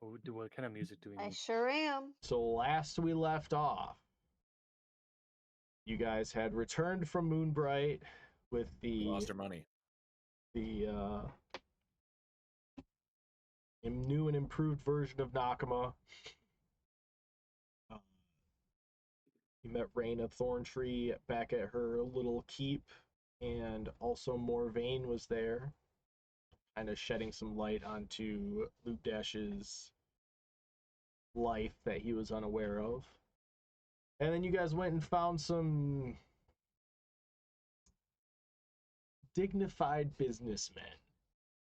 What kind of music do we I need? sure am. So last we left off, you guys had returned from Moonbright with We lost our money. the new and improved version of Nakama. You met Raina Thorntree back at her little keep, and also Morvain was there, kind of shedding some light onto Luke Dash's life that he was unaware of. And then you guys went and found some dignified businessmen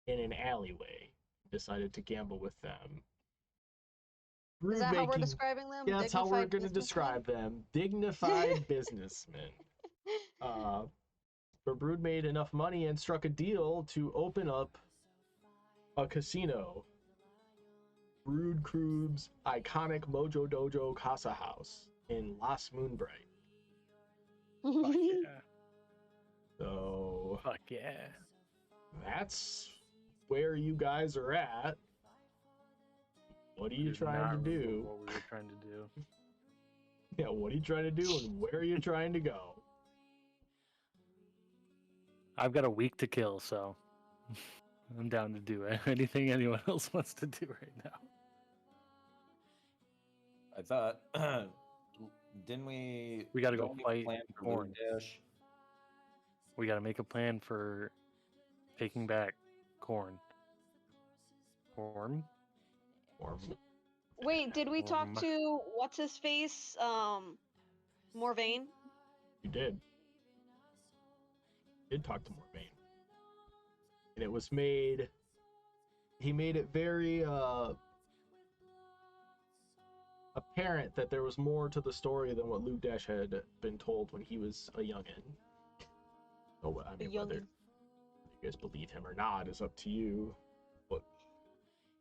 in an alleyway. Decided to gamble with them. Is that how we're describing them? Yeah, that's how we're going to Dignified describe them. Dignified businessmen. But Brood made enough money and struck a deal to open up a casino. Brood Crew's iconic Mojo Dojo Casa House in Las Moonbright. Fuck yeah. So Fuck yeah. that's where you guys are at. What are you trying to do? What we were trying to do. Yeah, what are you trying to do and where are you trying to go? I've got a week to kill, so I'm down to do anything anyone else wants to do right now. I thought, didn't we? We gotta go don't we fight plan for Corn. Blue Dash? We got to make a plan for taking back Corn. Corn? Wait, did we talk to what's his face? Morvain? You did. You did talk to Morvain. And it was made. He made it very apparent that there was more to the story than what Luke Dash had been told when he was a youngin. Oh, I mean, whether you guys believe him or not is up to you. What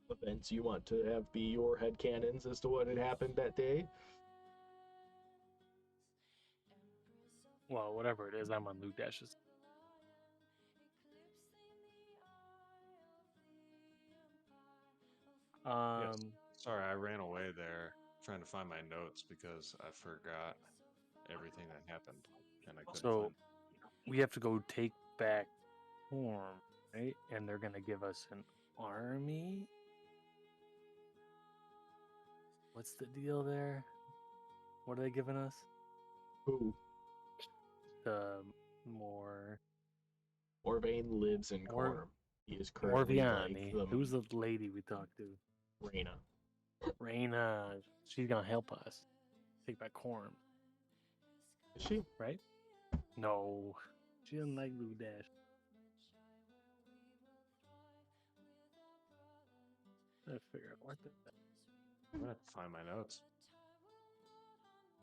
events you want to have be your headcanons as to what had happened that day. Well, whatever it is, I'm on Luke Dash's. Yes. Sorry, I ran away there trying to find my notes because I forgot everything that happened and I couldn't So find. we have to go take back Corn, right? And they're gonna give us an army. What's the deal there? What are they giving us? Who? The more Morvain lives in Corm. He is currently Morviani. like Who's the lady we talked to? Raina. Raina. She's gonna help us take back Corn. Is she? Right? No. She doesn't like Blue Dash. Let's figure out what the. I'm gonna have to find my notes.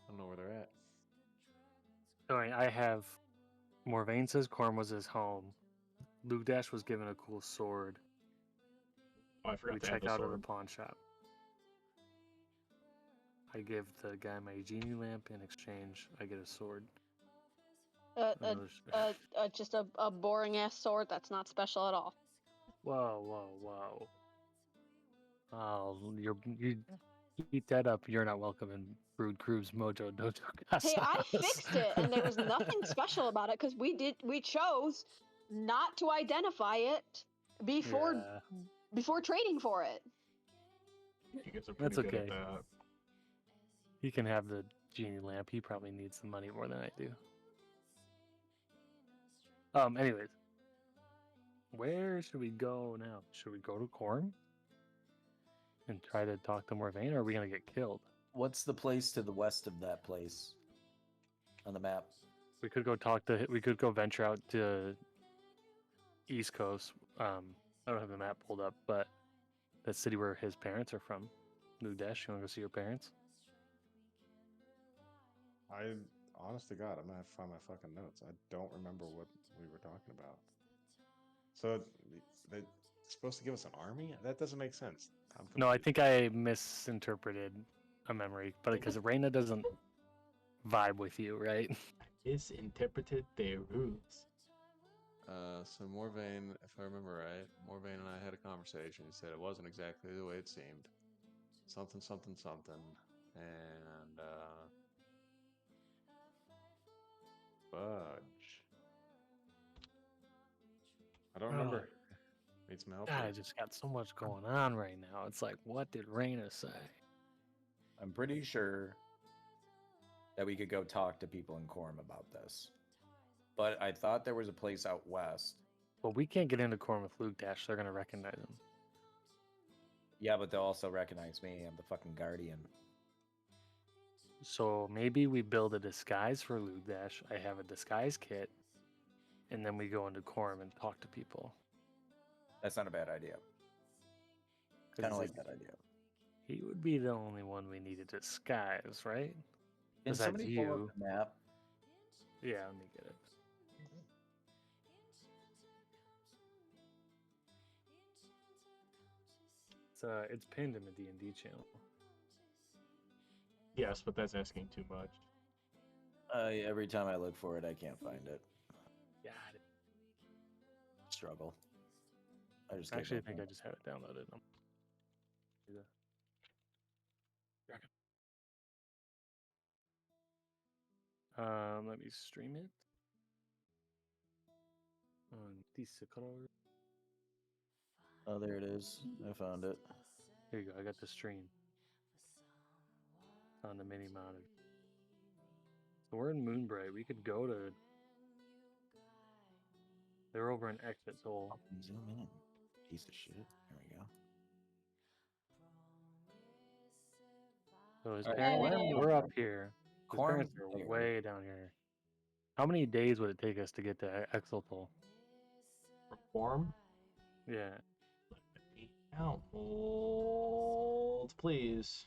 I don't know where they're at. Alright, I have Morvain says Corm was his home. Luke Dash was given a cool sword. Oh, I forgot We to have check the out sword. of the pawn shop. I give the guy my genie lamp in exchange. I get a sword. Just a boring ass sword that's not special at all. Whoa. Oh, you eat that up. You're not welcome in Brood Crew's Mojo Dojo Casa. Hey, I fixed it, and there was nothing special about it because we chose not to identify it before trading for it. You guys are pretty That's good okay. at that. He can have the genie lamp. He probably needs the money more than I do. Anyways. Where should we go now? Should we go to Corm? And try to talk to Morvain, or are we gonna get killed? What's the place to the west of that place on the map? We could go venture out to East Coast. I don't have the map pulled up, but the city where his parents are from. Luke Dash, you wanna go see your parents? Honest to God, I'm gonna have to find my fucking notes. I don't remember what we were talking about. So they're supposed to give us an army? That doesn't make sense. No, I think I misinterpreted a memory, but because Reina doesn't vibe with you, right? Misinterpreted their rules. So Morvain, if I remember right, Morvain and I had a conversation. He said it wasn't exactly the way it seemed. something, something, something, and fudge. I don't Oh, remember. Need some help God, I here. just got so much going on right now. It's like, what did Raina say? I'm pretty sure that we could go talk to people in Quorum about this. But I thought there was a place out west. Well, we can't get into Corn with Luke Dash. They're gonna recognize him. Yeah, but they'll also recognize me. I'm the fucking guardian. So maybe we build a disguise for Luke Dash. I have a disguise kit, and then we go into Quorum and talk to people. That's not a bad idea. 'Cause Kind of like that idea. he would be the only one we need to disguise, right? Can Besides somebody pull up you. the map? Yeah, let me get it. It's pinned in the D&D channel. Yes, but that's asking too much. Every time I look for it, I can't find it. Yeah, Struggle. I just get actually, I back think in. I just have it downloaded. Let me stream it. On Discord. Oh, there it is. I found it. Here you go. I got the stream on the mini monitor. So we're in Moonbright. We could go to. They're over in Exit Toll. Zoom in. Piece of shit. There we go. So his All right, parents, Hey. we're up here. His Quorum parents is are there. way down here. How many days would it take us to get to Exeltol? Perform. Yeah. Out. Hold, please.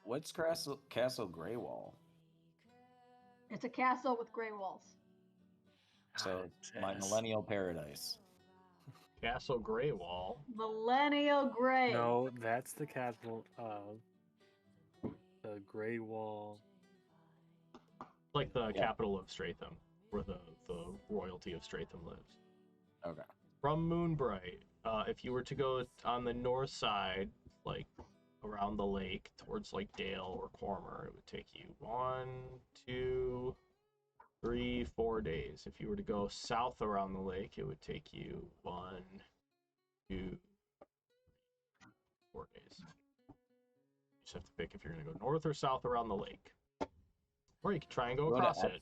What's Castle Greywall? It's a castle with gray walls. So my Yes. millennial paradise. Castle Greywall. Millennial Gray. No, that's the castle of the Grey Wall. Like the Yeah. capital of Stratham, where the royalty of Stratham lives. Okay. From Moonbright, if you were to go on the north side, like around the lake towards like Dale or Cormer, it would take you 1, 2, 3, 4 days. If you were to go south around the lake, it would take you 1, 2, 4 days. You just have to pick if you're going to go north or south around the lake. Or you could try and go across it.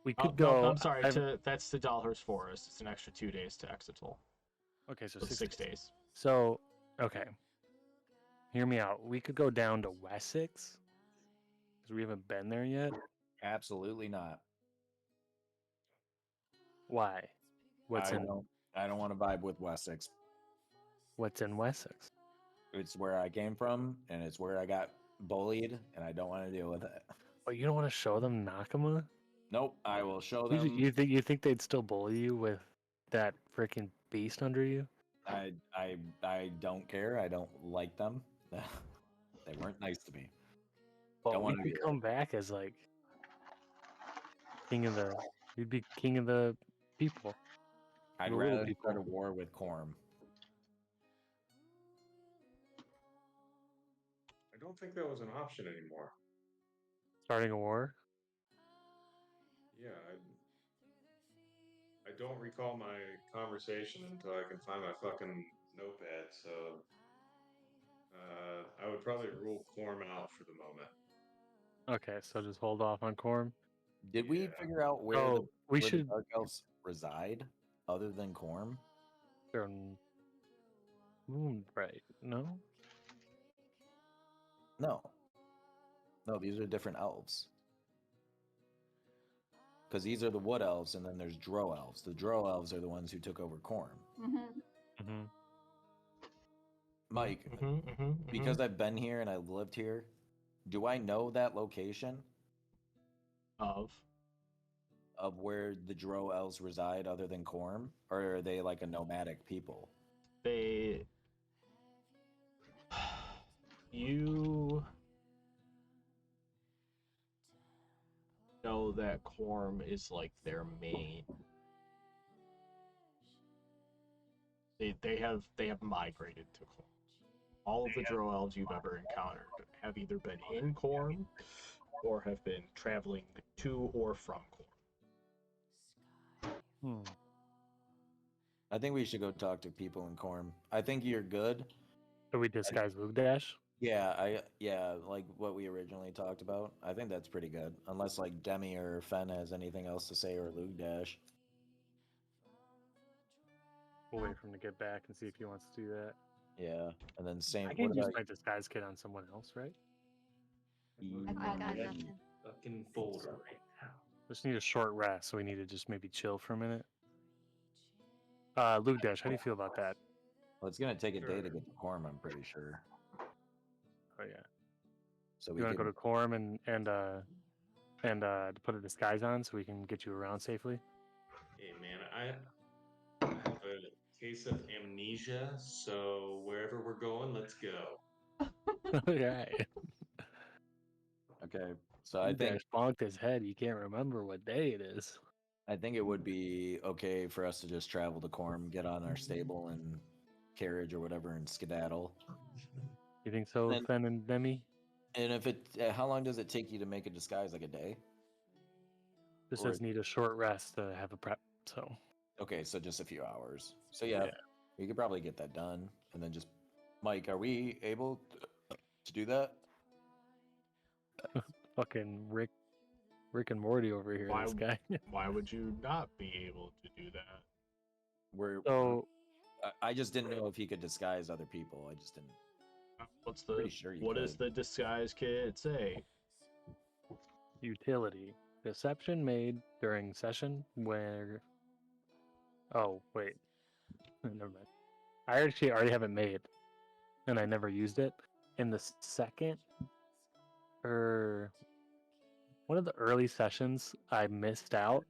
We could No, go. I'm sorry. That's to Dalhurst Forest. It's an extra 2 days to Exetel. Okay, so So 6 days. days. So, okay. Hear me out. We could go down to Wessex because we haven't been there yet. Absolutely not. Why? I don't want to vibe with Wessex. What's in Wessex? It's where I came from, and it's where I got bullied, and I don't want to deal with it. But you don't want to show them Nakama? Nope, I will show them. You think they'd still bully you with that freaking beast under you? I don't care. I don't like them. They weren't nice to me. Well, Don't we wanna could do it. come back as like king of the. You'd be king of the people. I'd The little rather people. start a war with Corm. I don't think that was an option anymore. Starting a war. Yeah, I don't recall my conversation until I can find my fucking notepad. So I would probably rule Quorum out for the moment. Okay, so just hold off on Corm. Did we Yeah. figure out where Oh, we the should. Dark Elves reside, other than Corm? They're on Moonbright. No. No. No, these are different elves. Because these are the Wood Elves, and then there's Drow Elves. The Drow Elves are the ones who took over Corm. Mm-hmm. Mike, because I've been here and I've lived here, do I know that location Of where the Drow Elves reside other than Corm? Or are they like a nomadic people? they you know that Corm is like their main. They have migrated to Corm. All of the Drow elves you've ever encountered have either been in Corm or have been traveling to or from Corm. Hmm. I think we should go talk to people in Corm. I think you're good. Do we disguise Lugdash? Yeah, like what we originally talked about. I think that's pretty good. Unless like Demi or Fen has anything else to say, or Luke Dash. We'll wait for him to get back and see if he wants to do that. Yeah, and then same. I What can use about my disguise kit on someone else, right? you? I got Yeah. nothing. Fucking folder right now. Just need a short rest, so we need to just maybe chill for a minute. Lugdash, how do you feel about that? Well, it's gonna take a day to Sure. get to Corm. I'm pretty sure. Oh yeah. So You we want to can. go to Quorum and to put a disguise on so we can get you around safely? Hey man, I have a case of amnesia, so wherever we're going, let's go. Yeah. Okay, so I think Lugdash bonked his head. You can't remember what day it is. it would be okay for us to just travel to Corm, get on our stable and carriage or whatever, and skedaddle. You think so, Then- Fen and Demi? And if it, how long does it take you to make a disguise? Like a day? Just Or- says need a short rest to have a prep. So Okay, so just a few hours. So yeah, Yeah. we could probably get that done, and then just Mike, are we able to do that? fucking Rick and Morty over here. Why This guy. Why would you not be able to do that? We're So I just didn't know if he could disguise other people. I just didn't. What's Pretty the sure you what does could. the disguise kit say? utility deception made during session where. Oh wait, never mind. I actually already have it made, and I never used it. In the second or one of the early sessions, I missed out,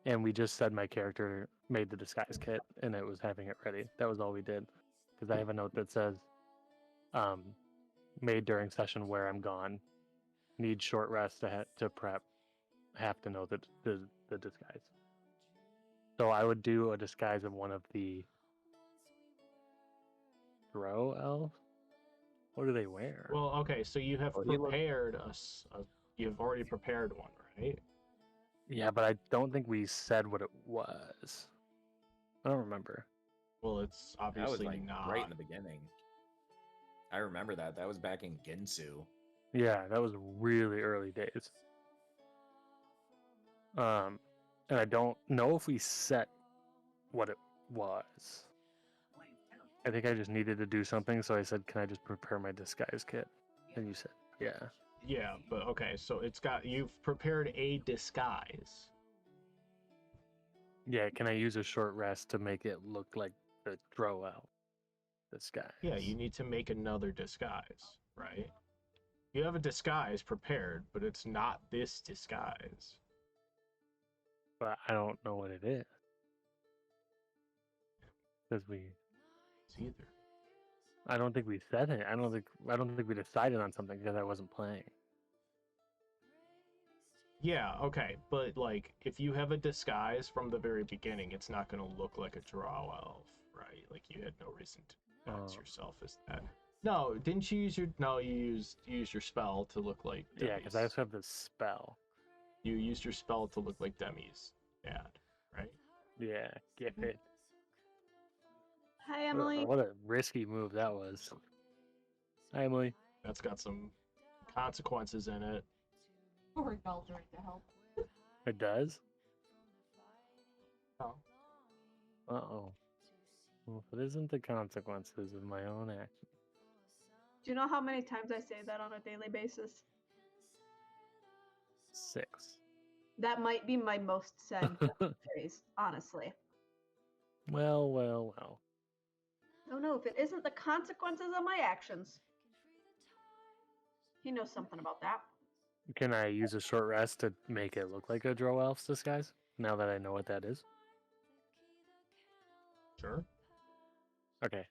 and we just said my character made the disguise kit, and it was having it ready. That was all we did, because I have a note that says, made during session where I'm gone. Need short rest to prep. Have to know the disguise. So I would do a disguise of one of the Drow elves. What do they wear? Well, okay, so you have Well, he looked- prepared you've already prepared one, right? Yeah, but I don't think we said what it was. I don't remember. Well, it's That was obviously like not. right in the beginning. I remember that. That was back in Ginsu. Yeah, that was really early days. And I don't know if we set what it was. I think I just needed to do something, so I said, "Can I just prepare my disguise kit?" And you said, "Yeah." Yeah, but okay, so you've prepared a disguise. Yeah, can I use a short rest to make it look like the Drow elf disguise? Yeah, you need to make another disguise, right? You have a disguise prepared, but it's not this disguise. But I don't know what it is. Because It's either. I don't think we said it. I don't think we decided on something because I wasn't playing. Yeah, okay, but like if you have a disguise from the very beginning, it's not going to look like a drow elf, right? Like you had no reason to announce Oh. yourself as that. No, didn't you use your? No, you used your spell to look like. Yeah, because I Demi's. also have this spell. You used your spell to look like Demi's dad, right? Yeah, get it. Hi, Emily. What a risky move that was. Hi, Emily. That's got some consequences in it. Or Galdric to help. It does? Oh. Uh-oh. Well, if it isn't the consequences of my own action. Do you know how many times I say that on a daily basis? 6. That might be my most said phrase, honestly. Well. Oh no, if it isn't the consequences of my actions. He knows something about that. Can I use a short rest to make it look like a Drow elf's disguise? Now that I know what that is? Sure. Okay.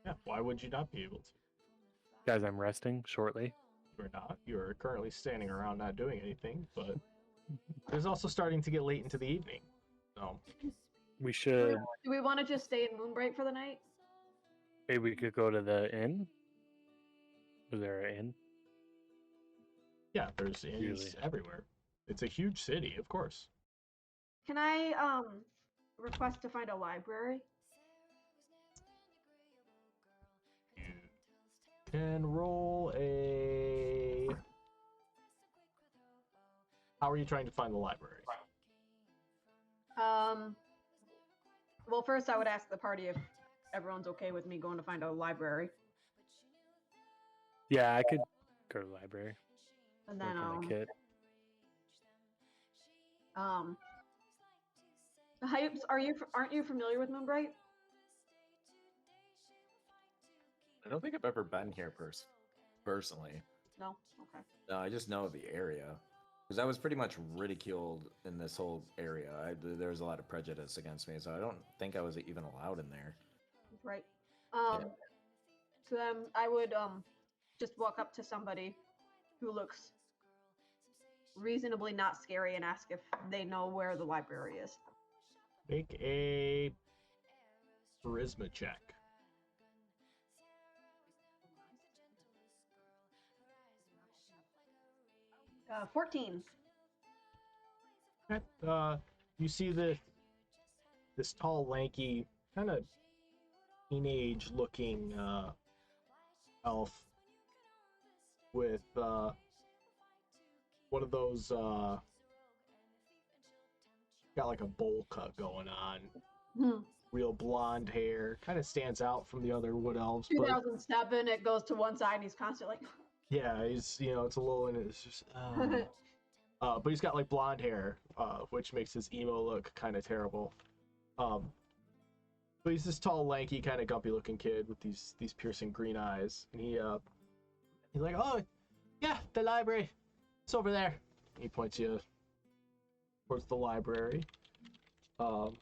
Yeah. Why would you not be able to? Guys, I'm resting shortly. You're not. You're currently standing around not doing anything, but It's also starting to get late into the evening. So We should. Do we want to just stay in Moonbright for the night? Maybe we could go to the inn. Is there an inn? yeah, there's inns Usually. everywhere. It's a huge city, of course. Can I request to find a library? You can roll a. How are you trying to find the library? Well, first I would ask the party if everyone's okay with me going to find a library, Yeah, I could go to the library. and Work then on the kid. aren't you familiar with Moonbright? I don't think I've ever been here personally. No. Okay. No, I just know the area because I was pretty much ridiculed in this whole area. There was a lot of prejudice against me, so I don't think I was even allowed in there. Right. So then I would just walk up to somebody who looks reasonably not scary and ask if they know where the library is. Make a charisma check. 14. Okay. You see this tall, lanky, kind of teenage-looking elf with one of those got like a bowl cut going on. Real blonde hair, kind of stands out from the other wood elves. 2007, it goes to one side, and he's constantly like. Yeah, he's it's a little, and it's just. But he's got like blonde hair, which makes his emo look kind of terrible. But he's this tall, lanky, kind of gumpy-looking kid with these piercing green eyes, and he's like, "Oh, yeah, the library, it's over there." And he points you towards the library. So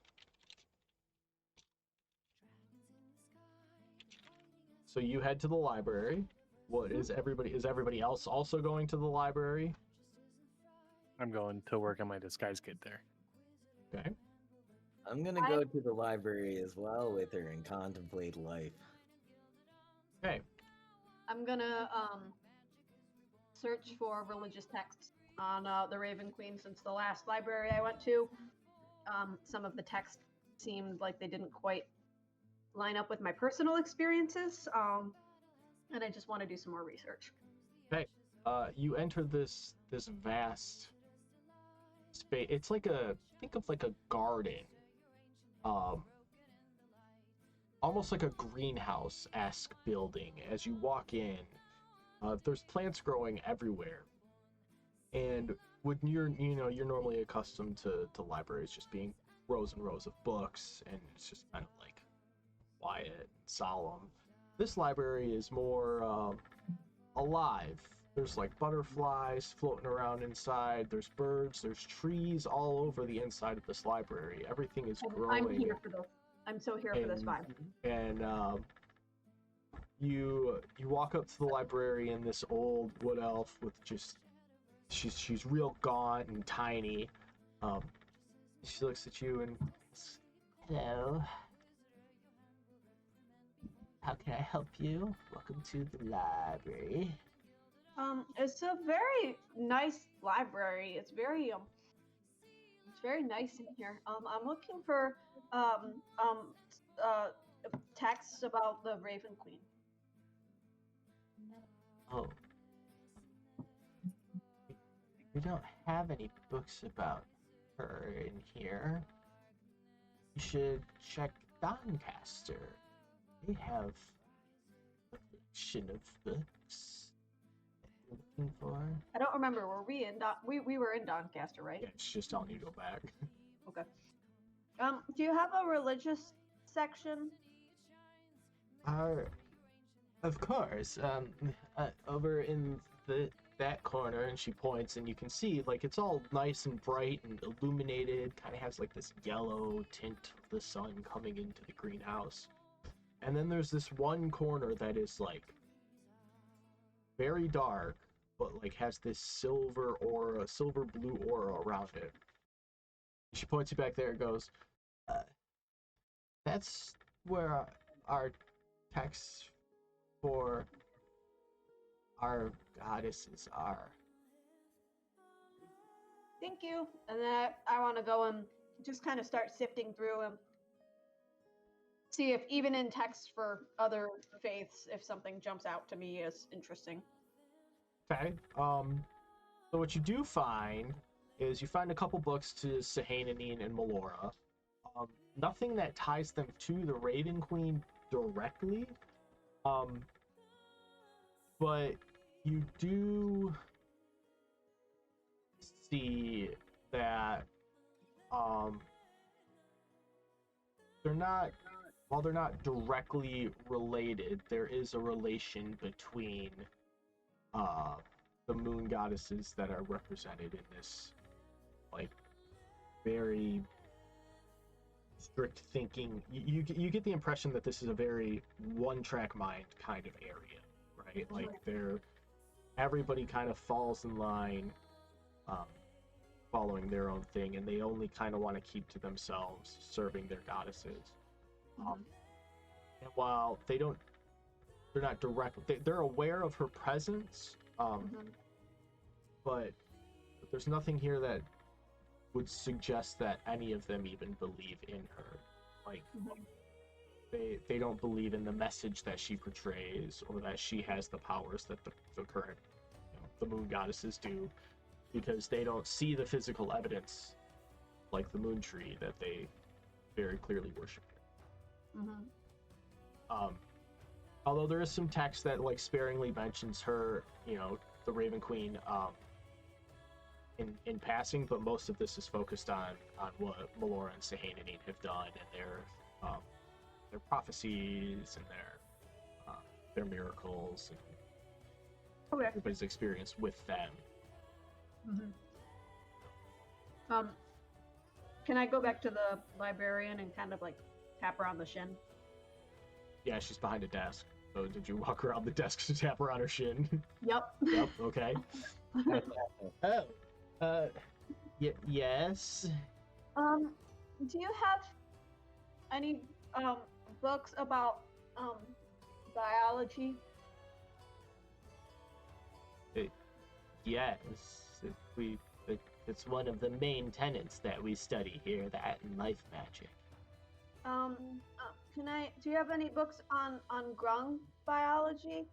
you head to the library. What is everybody? Is everybody else also going to the library? I'm going to work on my disguise kit there. Okay. I'm gonna go to the library as well with her and contemplate life. Okay. I'm gonna search for religious texts on the Raven Queen since the last library I went to. Some of the texts seemed like they didn't quite line up with my personal experiences, and I just want to do some more research. Okay. You enter this vast space. It's like think of like a garden. Almost like a greenhouse-esque building. As you walk in, there's plants growing everywhere. And when you're normally accustomed to libraries just being rows and rows of books, and it's just kind of like quiet and solemn. This library is more alive. There's like butterflies floating around inside. There's birds. There's trees all over the inside of this library. Everything is growing. I'm here for this. I'm so here for this vibe. And you walk up to the library, and this old wood elf with just she's real gaunt and tiny. She looks at you and says, "Hello. How can I help you? Welcome to the library." It's a very nice library. It's very nice in here. I'm looking for texts about the Raven Queen. Oh. We don't have any books about her in here. You should check Doncaster. They have a collection of books that you're looking for. I don't remember. Were we in we were in Doncaster, right? Yeah, it's just telling you to go back. Okay. Do you have a religious section? Of course. Over in that corner, and she points, and you can see like it's all nice and bright and illuminated. Kind of has like this yellow tint of the sun coming into the greenhouse. And then there's this one corner that is like very dark, but like has this silver aura, silver blue aura around it. She points you back there and goes, that's where our texts for our goddesses are. Thank you. And then I want to go and just kind of start sifting through and see if even in text for other faiths, if something jumps out to me as interesting. Okay. So what you do find is you find a couple books to Sahaninin and Melora. Nothing that ties them to the Raven Queen directly. But you do see that they're not, while they're not directly related, there is a relation between the moon goddesses that are represented in this, like, very strict thinking. You get the impression that this is a very one-track mind kind of area, right? Like, everybody kind of falls in line, following their own thing, and they only kind of want to keep to themselves, serving their goddesses. And while they're not direct, they're aware of her presence, but there's nothing here that would suggest that any of them even believe in her. Like, they don't believe in the message that she portrays, or that she has the powers that the current, the moon goddesses do, because they don't see the physical evidence, like the moon tree, that they very clearly worship her. Although there is some text that, like, sparingly mentions her, the Raven Queen, in passing, but most of this is focused on what Melora and Sahaninin have done, and their prophecies and their miracles, and everybody's experience with them. Can I go back to the librarian and kind of like tap her on the shin? Yeah, she's behind a desk. So did you walk around the desk to tap her on her shin? Yep. Yep. Okay. Yes. Do you have any books about biology? Yes. It's one of the main tenets that we study here, that and life magic. Do you have any books on grung biology?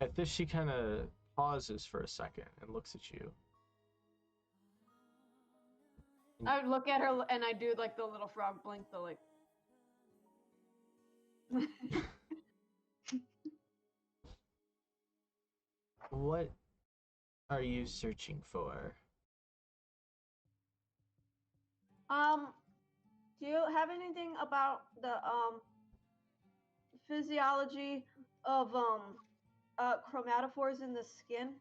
At this, she kind of pauses for a second and looks at you. I would look at her and I do like the little frog blink, the like. What are you searching for? Do you have anything about the physiology of chromatophores in the skin?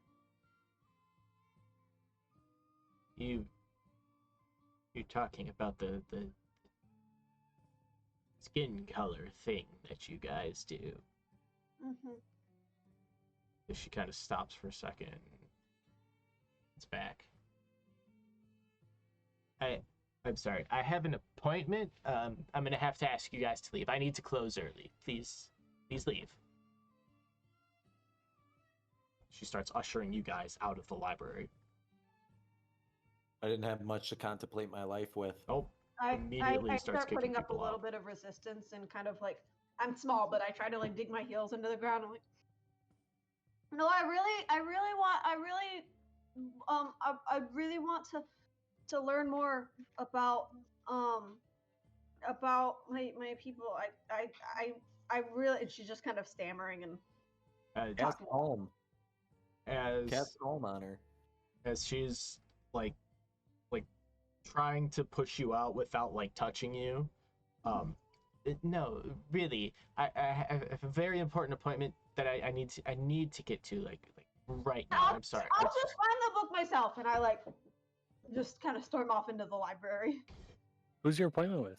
You're talking about the skin color thing that you guys do. She kind of stops for a second. It's back. I'm sorry. I have an appointment. I'm gonna have to ask you guys to leave. I need to close early. Please leave. She starts ushering you guys out of the library. I didn't have much to contemplate my life with. Oh, I starts start kicking putting up a people little out. bit of resistance and kind of like, I'm small, but I try to like dig my heels into the ground. I'm like, no, I really want to learn more about my people. I really, and she's just kind of stammering and Cast home. As Cast home on her. As she's like trying to push you out without like touching you. No, really, I have a very important appointment that I need to get to like right now. I'm sorry. I'll just find the book myself, and I like just kind of storm off into the library. Who's your appointment with?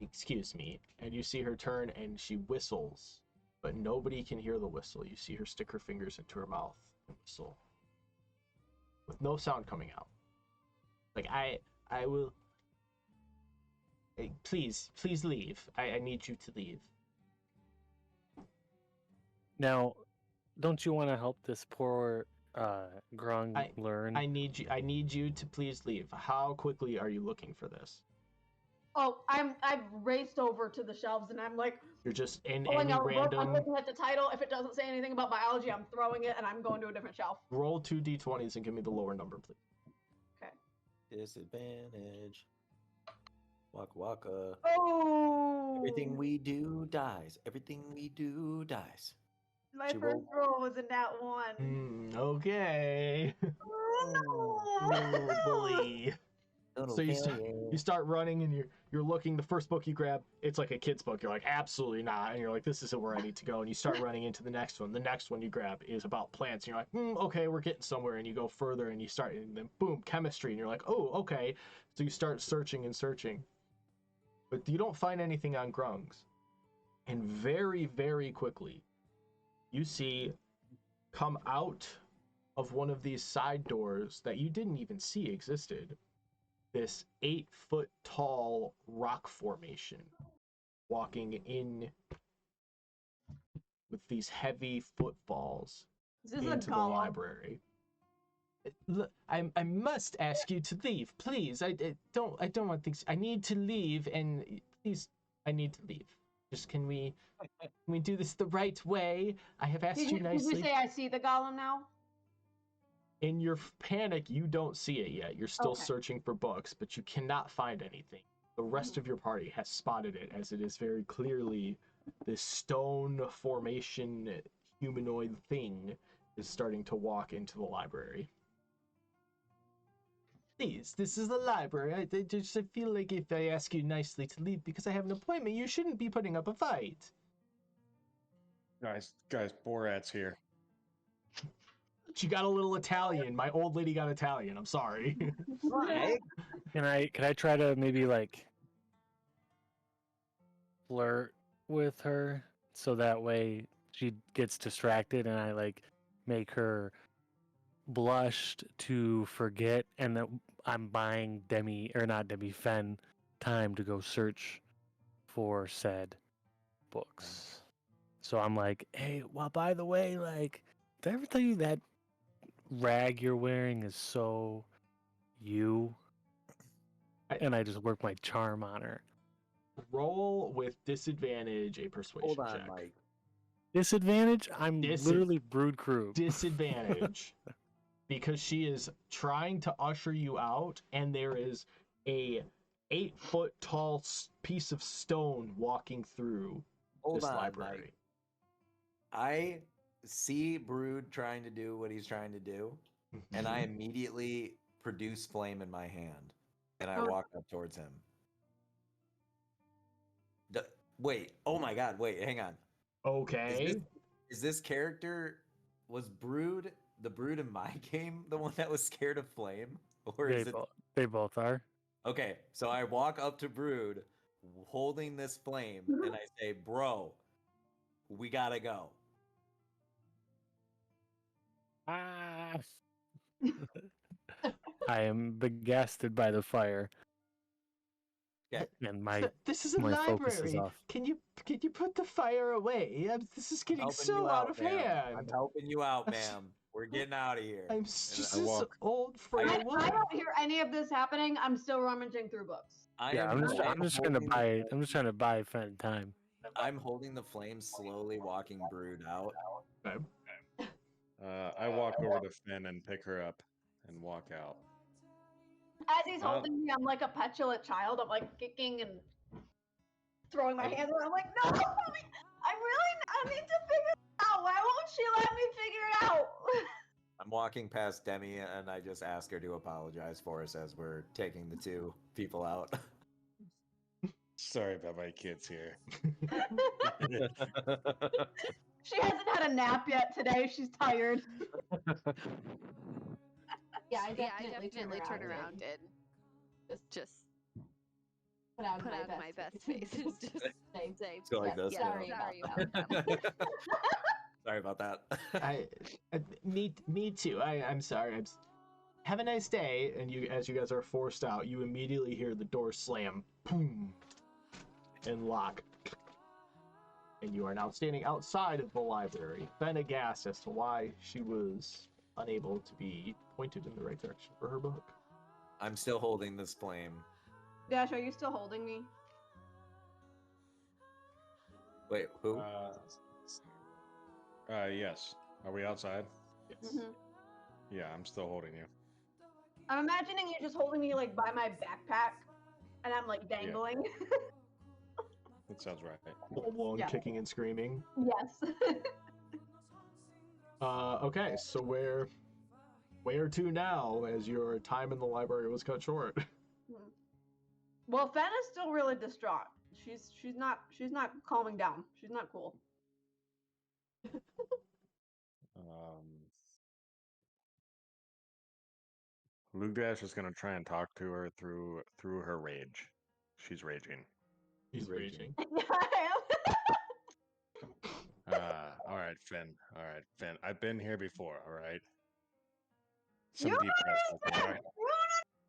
Excuse me. And you see her turn, and she whistles but nobody can hear the whistle. You see her stick her fingers into her mouth and whistle with no sound coming out. Like, I will. Please leave. I need you to leave. Now, don't you want to help this poor Grung learn? I need you to please leave. How quickly are you looking for this? Oh, I've raced over to the shelves and I'm like You're just in pulling any out a book. I'm random. looking at the title. If it doesn't say anything about biology, I'm throwing it and I'm going to a different shelf. Roll 2 d20s and give me the lower number, please. Okay. Disadvantage. Waka waka. Oh! Everything we do dies. Everything we do dies. My She first roll was in that one. Okay. Oh, no! Oh boy. So you start running and you're looking. The first book you grab, it's like a kid's book. You're like, absolutely not. And you're like, this isn't where I need to go. And you start running into the next one. The next one you grab is about plants. And you're like, okay, we're getting somewhere. And you go further and you start, and then boom, chemistry. And you're like, oh, okay. So you start searching and searching, but you don't find anything on Grungs. And very, very quickly, you see come out of one of these side doors that you didn't even see existed, this 8-foot tall rock formation walking in with these heavy footfalls Is this into a the golem? library. Look, I must ask you to leave, please. I don't want things. I need to leave, and please, I need to leave. Just can we do this the right way? I have asked you nicely. Did you say I see the golem now? In your panic, you don't see it yet. You're still Okay. searching for books, but you cannot find anything. The rest of your party has spotted it, as it is very clearly this stone formation humanoid thing is starting to walk into the library. Please, this is the library. I feel like if I ask you nicely to leave because I have an appointment, you shouldn't be putting up a fight. Guys, Borat's here. She got a little Italian. My old lady got Italian. I'm sorry. Right. Can I try to maybe like flirt with her so that way she gets distracted and I like make her blushed to forget and that I'm buying Fen time to go search for said books. So I'm like, hey, well, by the way, like, did I ever tell you that rag you're wearing is so you? And I just work my charm on her. Roll with disadvantage a persuasion Hold on, check. Mike. Disadvantage? I'm literally Brood Crew. Disadvantage. Because she is trying to usher you out, and there is a 8-foot tall piece of stone walking through this library. Mike. I see Brood trying to do what he's trying to do, and I immediately produce flame in my hand, and I walk up towards him. Wait, oh my god, wait, hang on. Okay. Is this character, was Brood, the Brood in my game, the one that was scared of flame? Or is it... They both are. Okay, so I walk up to Brood holding this flame, and I say, bro, we gotta go. Ah. I am begasted by the fire. Yeah. And my this is a focus is library. off. Can you put the fire away? This is getting Helping so you out of ma'am. hand. I'm helping you out, ma'am. We're getting out of here. I'm just this old frail I woman. don't hear any of this happening. I'm still rummaging through books. I'm just trying to buy Fen time. I'm holding the flame, slowly walking Brood out. Okay. I walk over to Finn and pick her up and walk out. As he's holding me, I'm like a petulant child. I'm like kicking and throwing my hands around. I'm like, no, I need to figure it out. Why won't she let me figure it out? I'm walking past Demi, and I just ask her to apologize for us as we're taking the two people out. Sorry about my kids here. She hasn't had a nap yet today. She's tired. Yeah, I definitely turn around and just Put on my best face and just say, Let's go like "Yeah, this. sorry about that." Sorry about that. Me too. I'm sorry. Have a nice day. And as you guys are forced out, you immediately hear the door slam, boom, and lock. And you are now standing outside of the library, then aghast as to why she was unable to be pointed in the right direction for her book. I'm still holding this flame. Dash, are you still holding me? Wait, who? Yes. Are we outside? Yes. Mhm. Yeah, I'm still holding you. I'm imagining you just holding me like by my backpack, and I'm like dangling. That sounds right. Full blown Yeah. kicking and screaming. Yes. Okay, so where to now as your time in the library was cut short? Well, Fen is still really distraught. She's not calming down. She's not cool. Luke Dash is gonna try and talk to her through her rage. She's raging. He's raging. All right, Finn. All right, Finn. I've been here before. All right. You Some deep breaths. don't All right.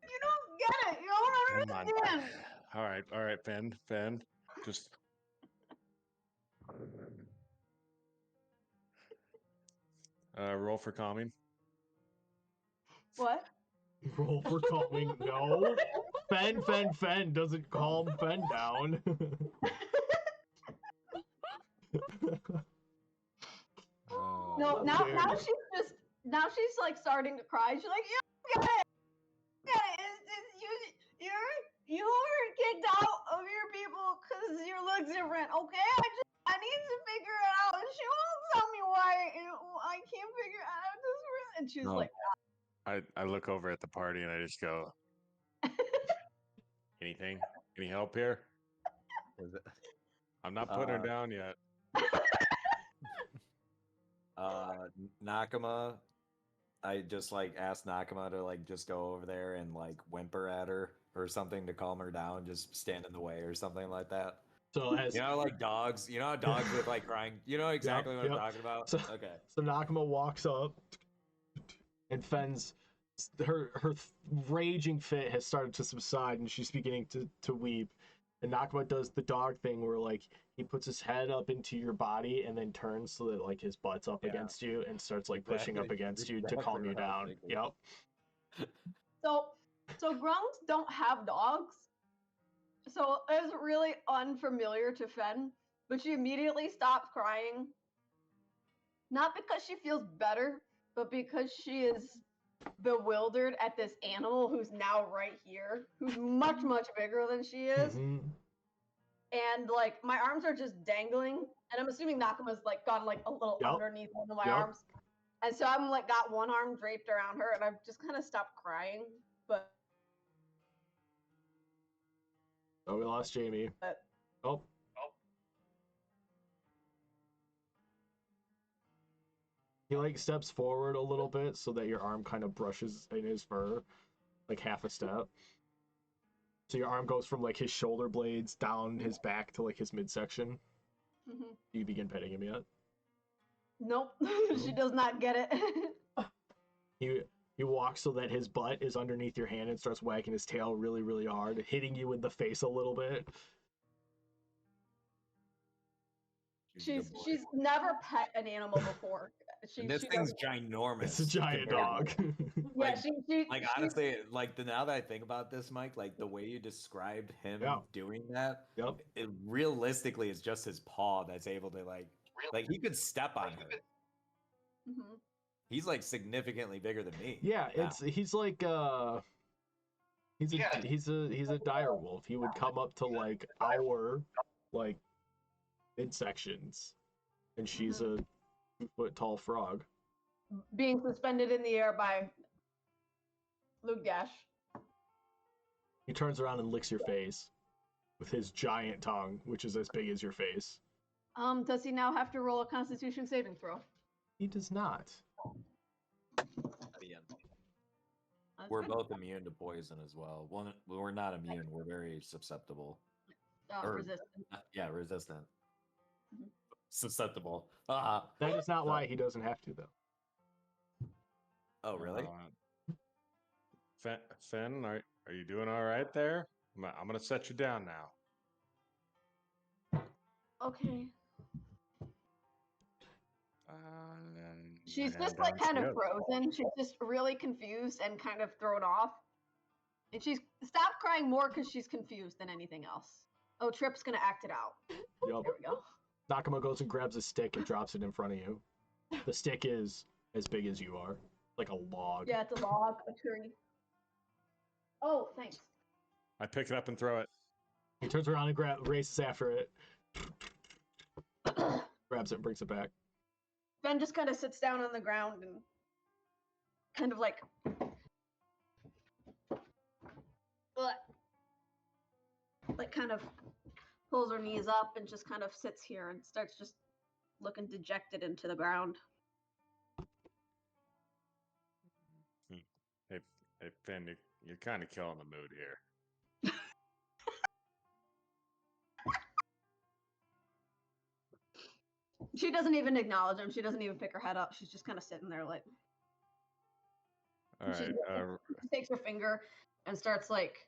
You don't get it. You don't Come on. understand. All right, Finn. Just. Roll for calming. What? Roll for calming. No. Fen doesn't calm Fen down. No, now she's like starting to cry. She's like, you don't get it. You were kicked out of your people because you look different. Okay, I need to figure it out, and she won't tell me why. I can't figure out this. And she's No. like, I look over at the party and I just go, anything? Any help here? Was it? I'm not putting her down yet. Nakama. I just like asked Nakama to like just go over there and like whimper at her or something to calm her down, just stand in the way or something like that. So as You know, like dogs. You know how dogs with like crying. You know exactly what I'm talking about. So, Okay. So Nakama walks up, and Fen's her raging fit has started to subside, and she's beginning to weep. And Nakama does the dog thing where like he puts his head up into your body and then turns so that like his butt's up against you and starts like pushing up against you to calm you down. Yep. So grunts don't have dogs. So it was really unfamiliar to Fen, but she immediately stops crying. Not because she feels better, but because she is bewildered at this animal who's now right here, who's much, much bigger than she is. Mm-hmm. And like my arms are just dangling, and I'm assuming Nakama's like gone like a little underneath one of my arms. And so I'm like got one arm draped around her, and I've just kind of stopped crying. But Oh, we lost Jamie. Oh. He like steps forward a little bit so that your arm kind of brushes in his fur, like half a step. So your arm goes from like his shoulder blades down his back to like his midsection. mm-hmm. Do you begin petting him yet? Nope, she does not get it. He walks so that his butt is underneath your hand and starts wagging his tail really, really hard, hitting you in the face a little bit. She's never pet an animal before. This thing's ginormous. It's a giant dog. Yeah, like honestly, like now that I think about this, Mike, like the way you described him doing that, it realistically is just his paw that's able to like he could step on her. Mm-hmm. He's like significantly bigger than me. Yeah, he's like he's a dire wolf. He would come up to like our like midsections, and she's a 2-foot tall frog being suspended in the air by Luke Dash. He turns around and licks your face with his giant tongue, which is as big as your face. Does he now have to roll a Constitution saving throw? He does not. That's We're good. both immune to poison as well. Well, we're not immune. We're very susceptible. or- Resistant. Yeah, resistant. Mhm. Susceptible. That is not So- why he doesn't have to, though. Oh, really? Finn, are you doing all right there? I'm gonna set you down now. Okay. And She's and just down like kind she of goes. frozen. She's just really confused and kind of thrown off. And she's stopped crying more because she's confused than anything else. Oh, Trip's gonna act it out. Yup. There we go. Nakama goes and grabs a stick and drops it in front of you. The stick is as big as you are, like a log. Yeah, it's a log, a tree. Oh, thanks. I pick it up and throw it. He turns around and races after it, grabs it and brings it back. Ben just kind of sits down on the ground and kind of like kind of pulls her knees up and just kind of sits here and starts just looking dejected into the ground. Hey, Finn, you're kind of killing the mood here. She doesn't even acknowledge him. She doesn't even pick her head up. She's just kind of sitting there like. All She right. takes her finger and starts like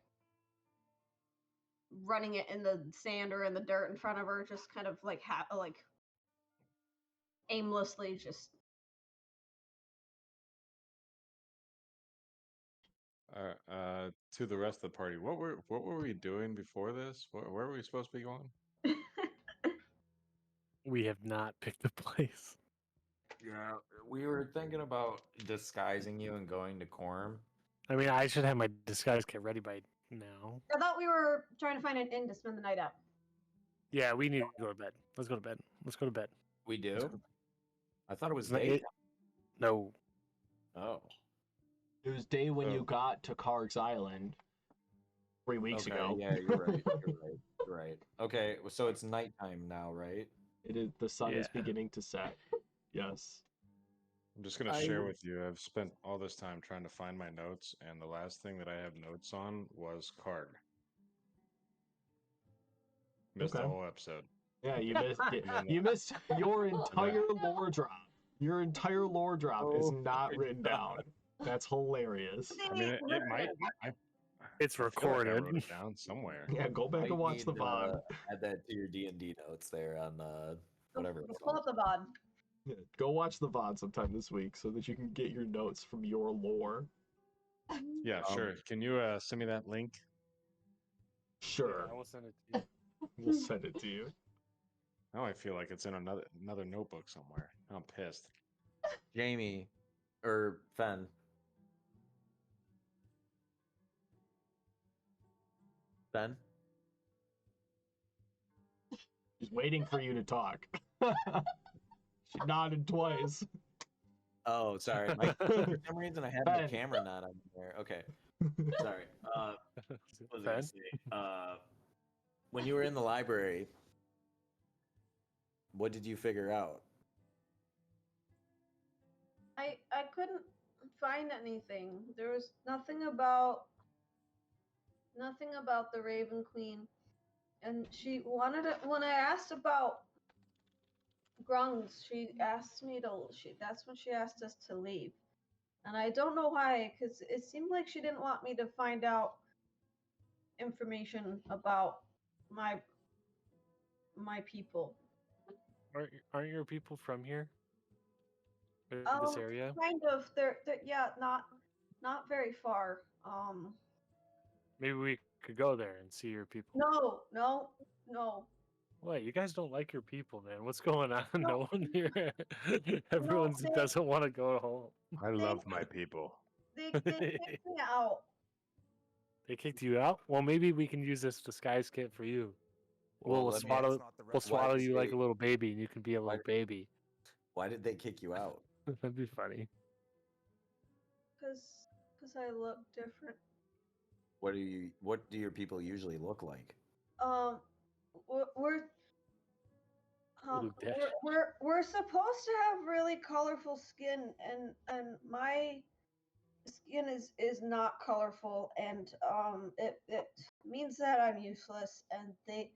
running it in the sand or in the dirt in front of her, just kind of like aimlessly just. To the rest of the party, what were we doing before this? Where were we supposed to be going? We have not picked a place. Yeah, we were thinking about disguising you and going to Quorum. I mean, I should have my disguise kit ready by now. I thought we were trying to find an inn to spend the night at. Yeah, we need to go to bed. Let's go to bed. Let's go to bed. We do? I thought it was Isn't that day. it? No. Oh. It was day when Oh. you got to Karg's Island 3 weeks Okay, ago. yeah, you're right. You're right. Okay, so it's nighttime now, right? It is. The sun is Yeah. beginning to set. Yes. I'm just gonna I- share with you. I've spent all this time trying to find my notes, and the last thing that I have notes on was Karg. Missed the Okay. whole episode. Yeah, you missed. then- You missed your entire lore drop. Your entire lore drop is Oh not my written down. That's hilarious. I mean, it might. It's I feel like I recorded. wrote it down somewhere. Yeah, go back and watch the VOD. Add that to your D&D notes there on whatever it's Pull up called. the VOD. Yeah, go watch the VOD sometime this week so that you can get your notes from your lore. Yeah, sure. Can you send me that link? Sure, I will send it to you. we'll send it to you. Now I feel like it's in another notebook somewhere. I'm pissed. Jamie, or Fen. Ben? She's waiting for you to talk. She nodded twice. Oh, sorry. For some reason, I had my Ben. camera not on there. Okay, sorry. What was I gonna Ben? say? When you were in the library, what did you figure out? I couldn't find anything. There was nothing about the Raven Queen, and she wanted it when I asked about Grungs. She asked me to. That's when she asked us to leave, and I don't know why, because it seemed like she didn't want me to find out information about my people. Aren't your people from here? This area? Kind of. They're yeah, not very far. Maybe we could go there and see your people. No. What? You guys don't like your people, man. What's going on? No. No one here. Everyone they- doesn't want to go home. I love my people. They kicked me out. They kicked you out? Well, maybe we can use this disguise kit for you. We'll let me- swaddle, we'll swaddle you like a say- little baby, and you can be a why little did- baby. Why did they kick you out? That'd be funny. Cause I look different. What do your people usually look like? We're Luke Dash. we're supposed to have really colorful skin, and skin is not colorful, and it means that I'm useless, and they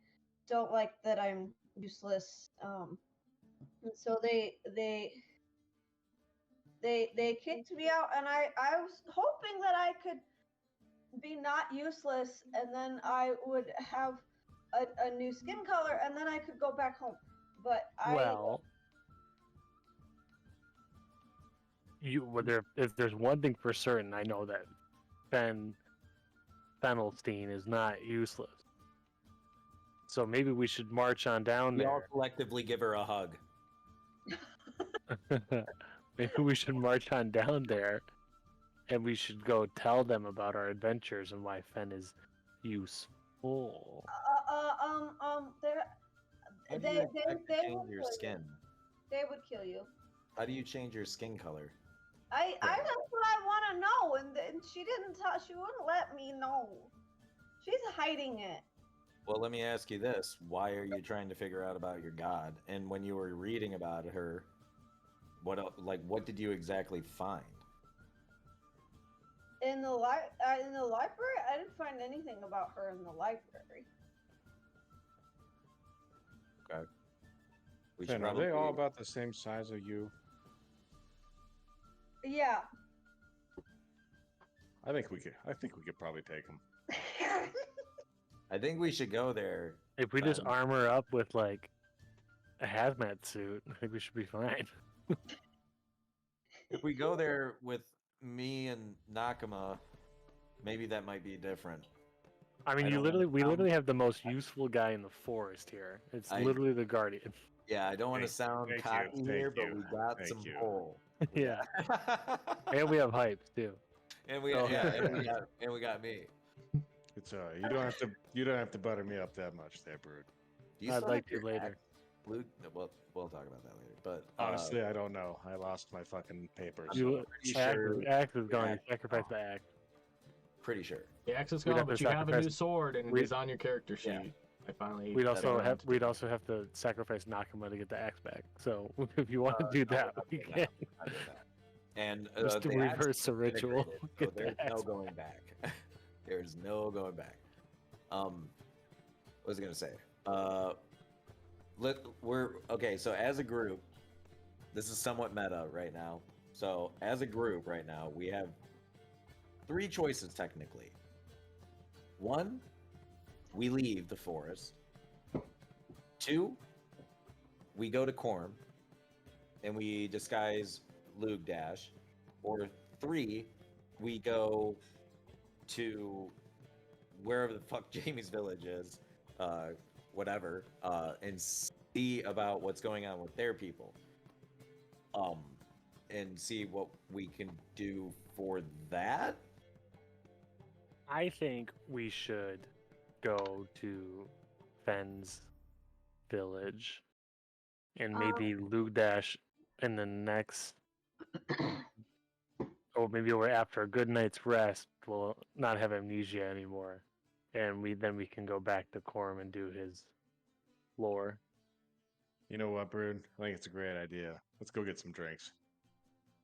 don't like that I'm useless. And so they kicked me out, and I was hoping that I could be not useless, and then I would have a new skin color, and then I could go back home. But Well, if there's one thing for certain, I know that Fenelstein is not useless. So maybe we should march on down We all there. collectively give her a hug. Maybe we should march on down there, and we should go tell them about our adventures and why Fen is useful. How do they you expect to would change your kill skin? you. They would kill you. How do you change your skin color? I that's what I want to know, and she didn't tell. She wouldn't let me know. She's hiding it. Well, let me ask you this: why are you trying to figure out about your god? And when you were reading about her, what did you exactly find? In the library, I didn't find anything about her in the library. Okay. We Finn, should are they all probably- about the same size as you? Yeah. I think we could probably take them. I think we should go there. If we just Fen. armor up with like a hazmat suit, I think we should be fine. If we go there with me and Nakama, maybe that might be different. I mean, I we don't wanna literally sound- have the most useful guy in the forest here. It's literally the guardian. Yeah, I don't want to sound thank you, cocky here, thank but we you, got thank some you. pull. Yeah, and we have hype too. and we Oh. and we got me. It's you don't have to butter me up that much, there, Brood. Do you I'd still like have to your later. axe? Luke, we'll talk about that later. But Honestly, I don't know. I lost my fucking papers. You pretty axe, sure axe is gone. the You axe is sacrifice gone. the axe. pretty sure. The axe is We'd gone, have but to you have a new sacrifice- sword, and we- it is on your character sheet. Yeah. I finally. We'd got also around have to we'd doing also have to sacrifice Nakama to get the axe back. So if you want to do No, that, we're not we doing can. that. We're not doing that. And Just to the axe reverse is the ritual. integrated, so Get the there's no axe going back. There's no going back. What was I gonna say? We're okay. So as a group, this is somewhat meta right now. So as a group right now, we have 3 choices technically. 1, we leave the forest. 2, we go to Corm and we disguise Lug Dash. Or 3, we go to wherever the fuck Jamie's village is, whatever, and see about what's going on with their people. And see what we can do for that. I think we should go to Fen's village and maybe Lugdash in the next, or maybe we're after a good night's rest. We'll not have amnesia anymore, and we can go back to Corm and do his lore. You know what, Brood? I think it's a great idea. Let's go get some drinks.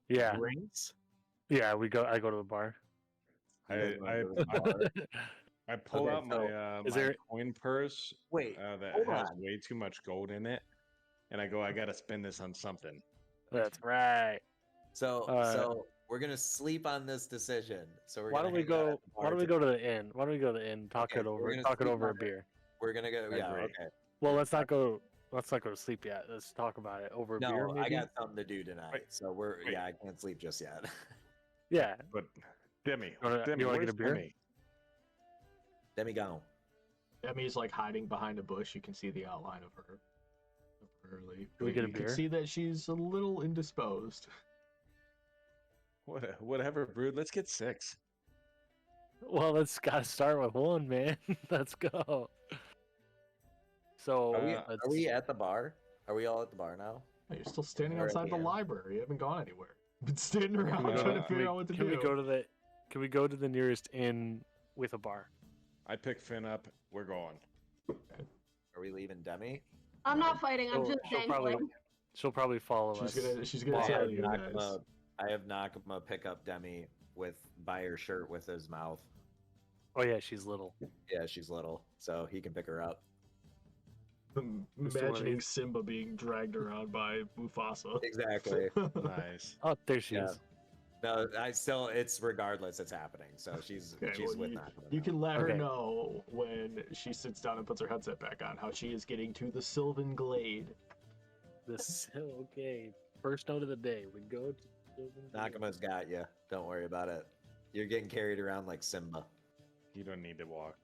Yeah, Drinks? yeah. I go to the bar. He doesn't wanna I go to the bar. I pull Okay, out so my is my there- coin purse Wait, that hold has on. way too much gold in it, and I go, I gotta spend this on something. That's right. So Uh, so we're gonna sleep on this decision. So we're Why gonna don't we hang out go? at the Why bar don't we today. go to the inn? Why don't we go to the inn? Talk Okay, it so we're over. gonna Talk it sleep over a on it. beer. We're gonna go. I Yeah, agree. okay. Well, let's not go to sleep yet. Let's talk about it over a beer. No, Maybe. I got something to do tonight, Wait, so we're wait. yeah. I can't sleep just yet. Yeah. But Demi, You wanna get a where's beer? Demi? Demigone. Demi's like hiding behind a bush. You can see the outline of her. Can we get a You beer? can see that she's a little indisposed. Whatever, Brood. Let's get 6. Well, let's gotta start with one, man. Let's go. So Are we at the bar? Are we all at the bar now? Oh, you're still standing Or at outside the the end. library. You haven't gone anywhere. You've been standing around we go- trying to can figure out what to can do. we go to the? Can we go to the nearest inn with a bar? I pick Finn up. We're going. Are we leaving Demi? I'm not fighting. I'm She'll- just she'll probably dangling. she'll probably follow us. She's gonna Well, tell you guys. I have Nakama pick up Demi by her shirt with his mouth. Oh yeah, she's little. Yeah, she's little, so he can pick her up. Imagining Simba being dragged around by Mufasa. Exactly. Nice. Oh, there she Yeah. is. No, it's regardless, it's happening. So she's Okay, well, with you, Nakama you now. can let her Okay. know when she sits down and puts her headset back on how she is getting to the Sylvan Glade. Okay. First note of the day. We go to Sylvan Glade. Nakama's got you. Don't worry about it. You're getting carried around like Simba. You don't need to walk.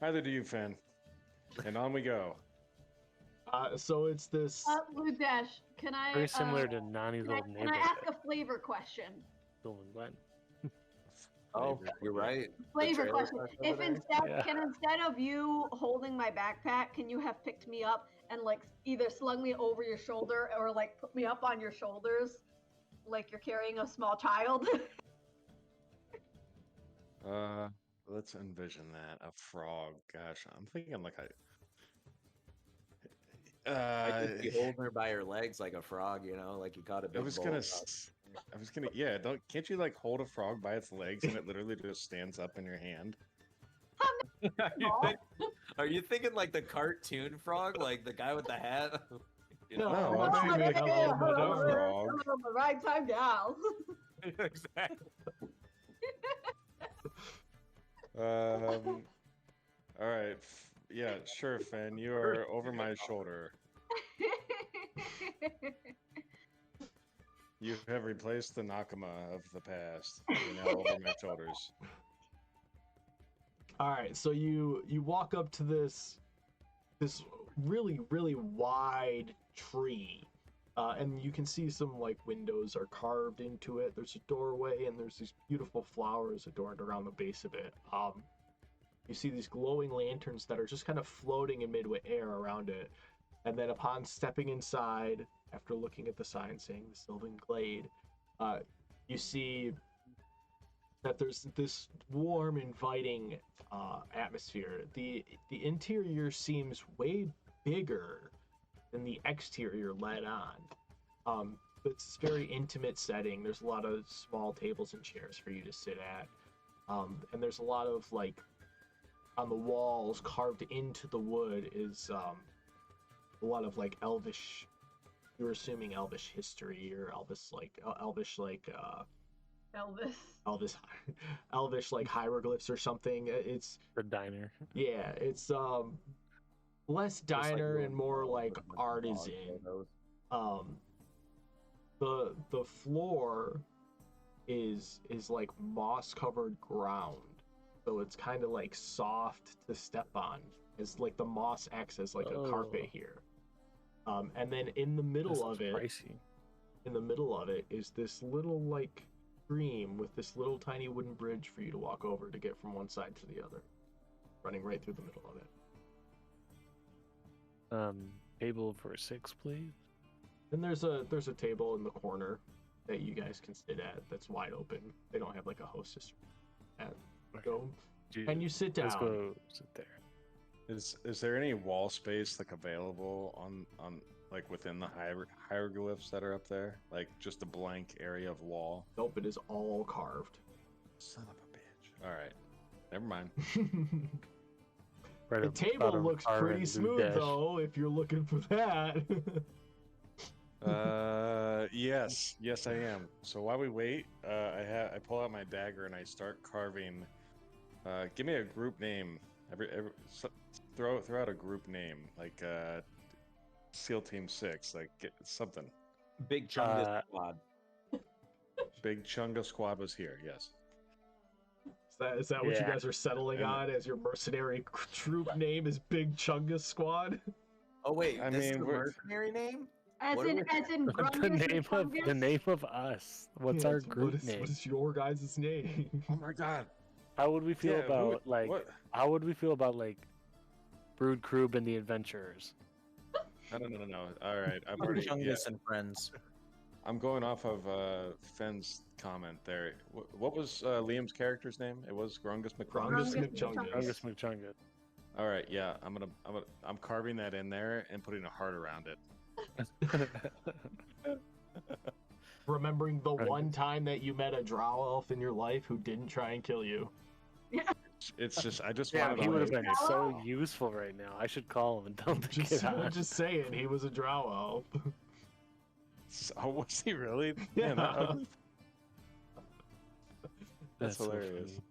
Neither do you, Finn. And on we go. So it's this. Blue Dash, can I? Very similar to Nani's Can I, old can I neighborhood. ask a flavor question? Sylvan Glen. Oh, Flavor. you're right. Flavor trailer question. park If over there? instead of you holding my backpack, can you have picked me up and like either slung me over your shoulder or like put me up on your shoulders, like you're carrying a small child? Let's envision that. A frog. Gosh, I'm thinking like I just be holding her by her legs like a frog, like you caught a big I was bull gonna, frog. yeah. Can't you like hold a frog by its legs and it literally just stands up in your hand? Are you thinking like the cartoon frog, like the guy with the hat? No, No, I'm I'm saying saying like like hello, a madam. frog. Right time gal. Exactly. All right. Yeah, sure, Finn. You are over my shoulder. You have replaced the Nakama of the past. You're now over my shoulders. All right, so you walk up to this really wide tree, and you can see some like windows are carved into it. There's a doorway, and there's these beautiful flowers adorned around the base of it. You see these glowing lanterns that are just kind of floating in mid-air around it. And then upon stepping inside, after looking at the sign saying the Sylvan Glade, you see that there's this warm, inviting atmosphere. The interior seems way bigger than the exterior let on. It's this very intimate setting. There's a lot of small tables and chairs for you to sit at. And there's a lot of like on the walls carved into the wood is a lot of like elvish, you're assuming elvish history or elvish like hieroglyphs or something. It's The diner. yeah, it's less Just like diner little and more dogs like with a bunch of dog artisan. photos. The floor is like moss covered ground, so it's kind of like soft to step on. It's like the moss acts as like a carpet Oh. here. And then in the middle This of is it, pricey. is this little like stream with this little tiny wooden bridge for you to walk over to get from one side to the other, running right through the middle of it. Table for 6, please. And there's a table in the corner that you guys can sit at that's wide open. They don't have like a hostess at go. And you sit Let's down. go sit there. Is there any wall space like available on like within the hieroglyphs that are up there? Like just a blank area of wall? Nope, it is all carved. Son of a bitch. All right. Never mind. Right The about table a looks car pretty and smooth dash. though, if you're looking for that. Yes I am. So while we wait, I pull out my dagger and I start carving. Give me a group name. Throw out a group name like SEAL Team 6, like get something. Big Chungus squad. Big Chunga Squad was here. Yes. Is that what you Yeah. guys are settling And- on as your mercenary troop name is Big Chungus Squad? Oh wait, I this is mean, the we're- mercenary name? As What in are The Grungus and name of us. What's Yeah, our it's- group what name? is your guys' name? Oh my god. How would we feel Yeah, about like? what? How would we feel about like Brood Crew and the Adventurers? No. All right. I'm Big already. Chungus Yeah, and friends. I'm going off of Fenn's comment there. What was Liam's character's name? It was Grungus Grungus McCrungus. McChungus. Chungus McChungus. All right. Yeah. I'm carving that in there and putting a heart around it. remembering the Right. one time that you met a drow elf in your life who didn't try and kill you. It's just I just Yeah, wanted he to would have like, been so useful right now. I should call him and tell him to Just, get on. just saying, he was a drow elf. oh, was he really? Yeah. Man, that ugly. That's so hilarious. funny.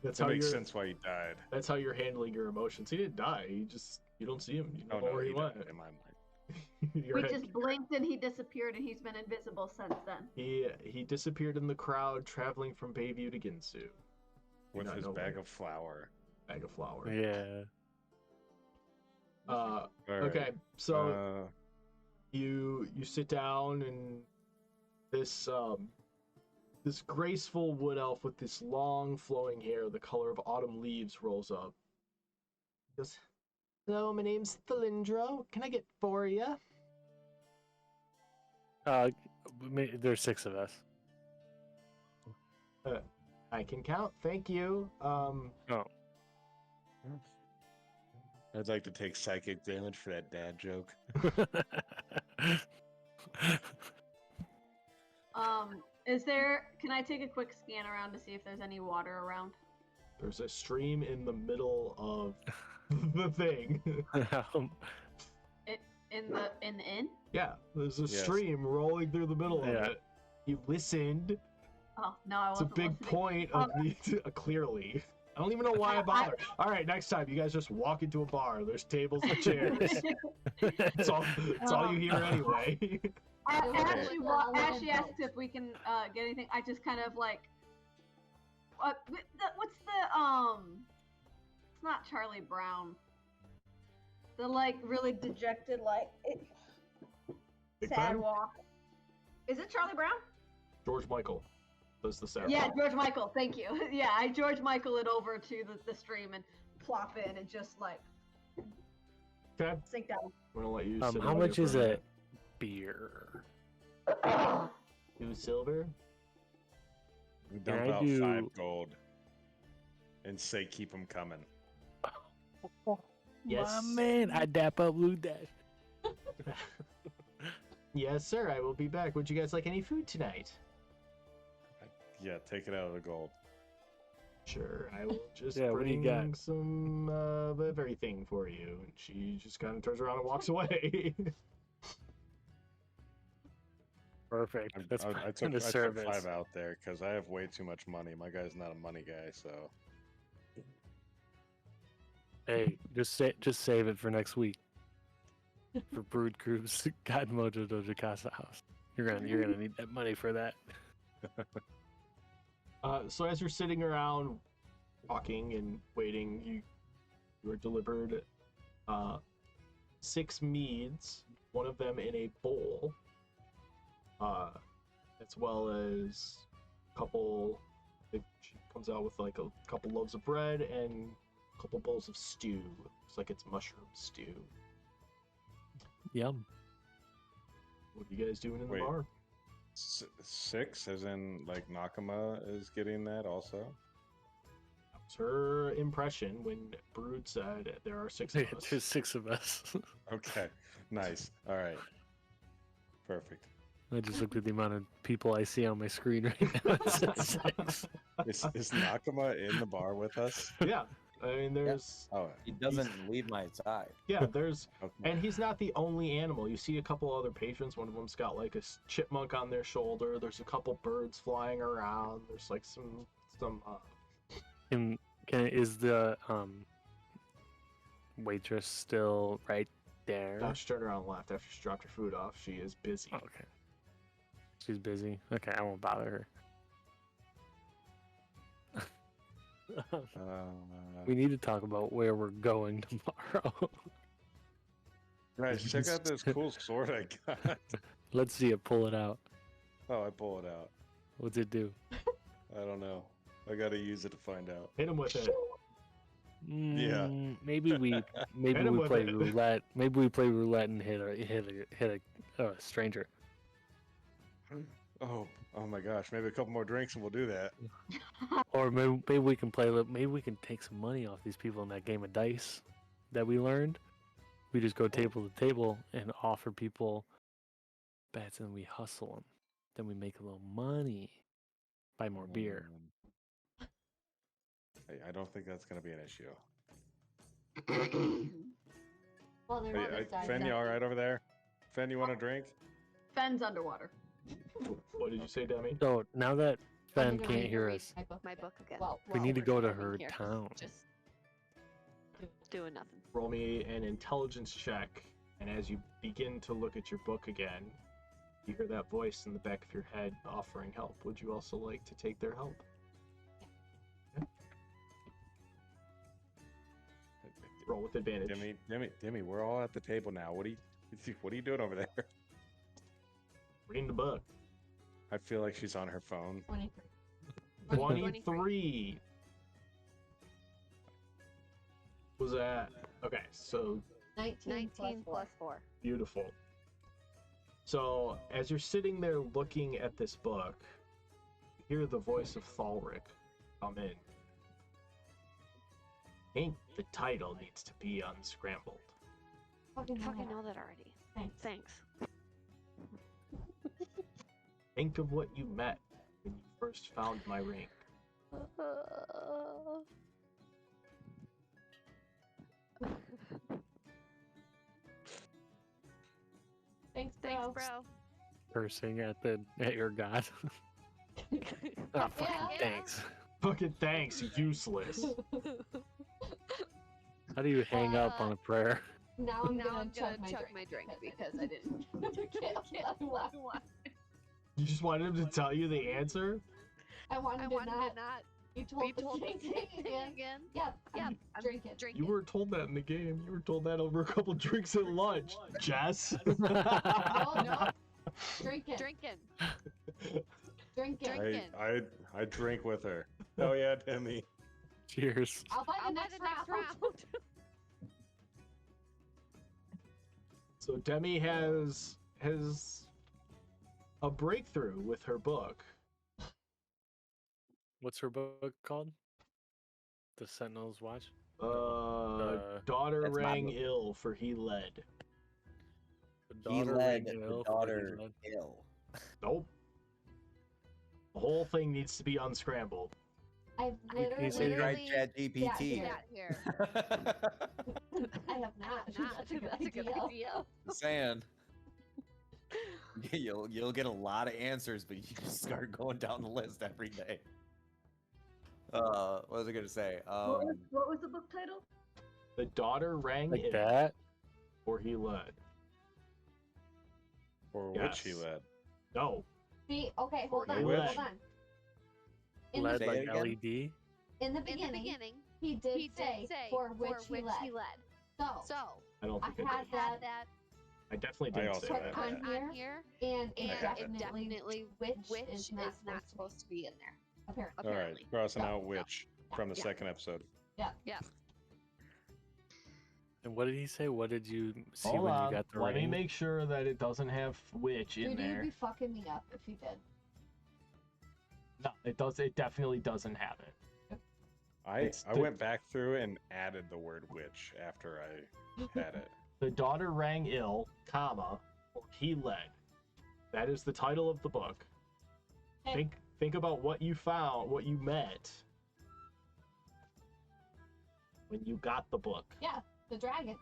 That's That how makes you're. sense why he died. That's how you're handling your emotions. He didn't die. He just you don't see him. You Oh don't know no, where he he went. died in my mind. Your We head- just blinked and he disappeared, and he's been invisible since then. He disappeared in the crowd traveling from Bayview to Ginsu. With not his know bag where. of flour. Bag of flour. Yeah. All right. Okay, so Uh, you sit down and this this graceful wood elf with this long flowing hair, the color of autumn leaves, rolls up. He goes, "Hello, my name's Thalindra. What can I get for you?" There's 6 of us. I can count. Thank you. Oh. I'd like to take psychic damage for that dad joke. Can I take a quick scan around to see if there's any water around? There's a stream in the middle of the thing. In the inn? Yeah, there's a Yes. stream rolling through the middle of Yeah. it. You listened. Oh, no, I It's a wasn't big listening. point of the clearly. I don't even know why I bother. All right, next time you guys just walk into a bar. There's tables and chairs. It's all you hear anyway. As she Well, asks if we can get anything, I just kind of like, what's the it's not Charlie Brown. The like really dejected Big sad fan? walk. Is it Charlie Brown? George Michael does the sound. Yeah, George Michael. Thank you. Yeah, I George Michael it over to the stream and plop in and just like Okay. sink down. I'm gonna let you. sit how out much here is for a a minute. beer? 2 silver. We Can dump I out do- 5 gold. And say keep them coming. Yes. My man, I dap up Blue Dash. Yes, sir. I will be back. Would you guys like any food tonight? Yeah, take it out of the gold. Sure. I will just Yeah, what do you bring got? some of everything for you. And she just kind of turns around and walks away. Perfect. That's I part took of the 5 service. out there because I have way too much money. My guy's not a money guy, so Hey, just save it for next week. For Brood Group's God Mojo Doja Casa house. You're gonna need that money for that. So as you're sitting around talking and waiting, you are delivered 6 meads, one of them in a bowl, as well as a couple. She comes out with like a couple loaves of bread and a couple bowls of stew. It's like it's mushroom stew. Yum. What are you guys doing in the Wait. bar? 6, as in like Nakama is getting that also. That was her impression when Brood said there are 6 of us. There's 6 of us. Okay, nice. All right, perfect. I just looked at the amount of people I see on my screen right now. It says 6. Is Nakama in the bar with us? Yeah, I mean there's Oh, He doesn't leave my side. there's okay. and he's not the only animal. You see a couple other patrons. One of them's got like a chipmunk on their shoulder. There's a couple birds flying around. There's like some Is the waitress still right there? She turned around and left after she dropped her food off. She is busy. Oh, okay. She's busy. Okay, I won't bother her. We need to talk about where we're going tomorrow. Guys, check out this cool sword I got. Let's see it. Pull it out. Oh, I pull it out. What's it do? I don't know. I gotta use it to find out. Hit him with it. Maybe we Hit him with play it. roulette. Maybe we play roulette and hit a stranger. Oh my gosh! Maybe a couple more drinks and we'll do that. Or maybe we can maybe we can take some money off these people in that game of dice that we learned. We just go table to table and offer people bets and we hustle them. then we make a little money. Buy more beer. I don't think that's going to be an issue. Well, they're Hey, not inside. Fen, you all right over there? Fen, you want a drink? Fen's underwater. What did you say, Demi? So now that I'm Fen gonna can't read hear us, My book again. Well, we need to we're go to driving her here. town. Just Doing nothing. Roll me an intelligence check, and as you begin to look at your book again, you hear that voice in the back of your head offering help. Would you also like to take their help? Roll with advantage. Demi, we're all at the table now. What are you doing over there? Reading the book. I feel like she's on her phone. 23. 23. Was that? Okay, so 19 plus 4. beautiful. So as you're sitting there looking at this book, you hear the voice of Thalric come in. I think the title needs to be unscrambled. Fucking Fucking hell. know that already. Thanks. Thanks. Think of what you met when you first found my ring. Thanks, bro. Thanks, bro. Cursing at your god. Oh, fucking Yeah. thanks. Fucking thanks, useless. How do you hang up on a prayer? Now I'm Now gonna I'm chug gonna chug my drink because I didn't. You just wanted him to tell you the answer? I wanted, I to wanted not to not be be told told the same thing again. again. Yep. Yeah, I'm drinking. You were told that in the game. You were told that over a couple drinks at lunch, Jess. No. Drinking. Drinking. Drinking. Drink. I drink with her. Oh yeah, Demi. Cheers. I'll buy the I'll buy next the next round. round. So Demi has a breakthrough with her book. What's her book called? The Sentinel's Watch? Daughter That's my rang book. ill, for he led. The He daughter led rang the ill, daughter led. ill. Nope. The whole thing needs to be unscrambled. I've Can you say literally. it Right, again? Chat GPT. Yeah, Not here. I have not. Not. That's a good idea. Saying. You'll get a lot of answers, but you just start going down the list every day. What was I gonna say? What was the book title? The daughter rang Like ill, that? or he led. Or which he Yes. led. No. See, okay, hold Or on, which? hold on. In Led the, Say like it again? LED? in the In the beginning, beginning, he did he say did say for which he led. So, So I don't I think I had did. had that I definitely I didn't also say put that. on on here, here, and and it have it it. definitely which which is not supposed to be in there. Apparently. All right, apparently. crossing So, out which from the yeah. second episode. Yeah. And what did he say? What did you see Hold when on. you got the Let me ring? make sure that it doesn't have witch in Dude, there. you'd be fucking me up if you did. No, it does. It definitely doesn't have it. I It's I the- went back through and added the word witch after I had it. The daughter rang ill, comma, or he led. That is the title of the book. Okay. Think about what you found, what you met when you got the book. Yeah, the dragon.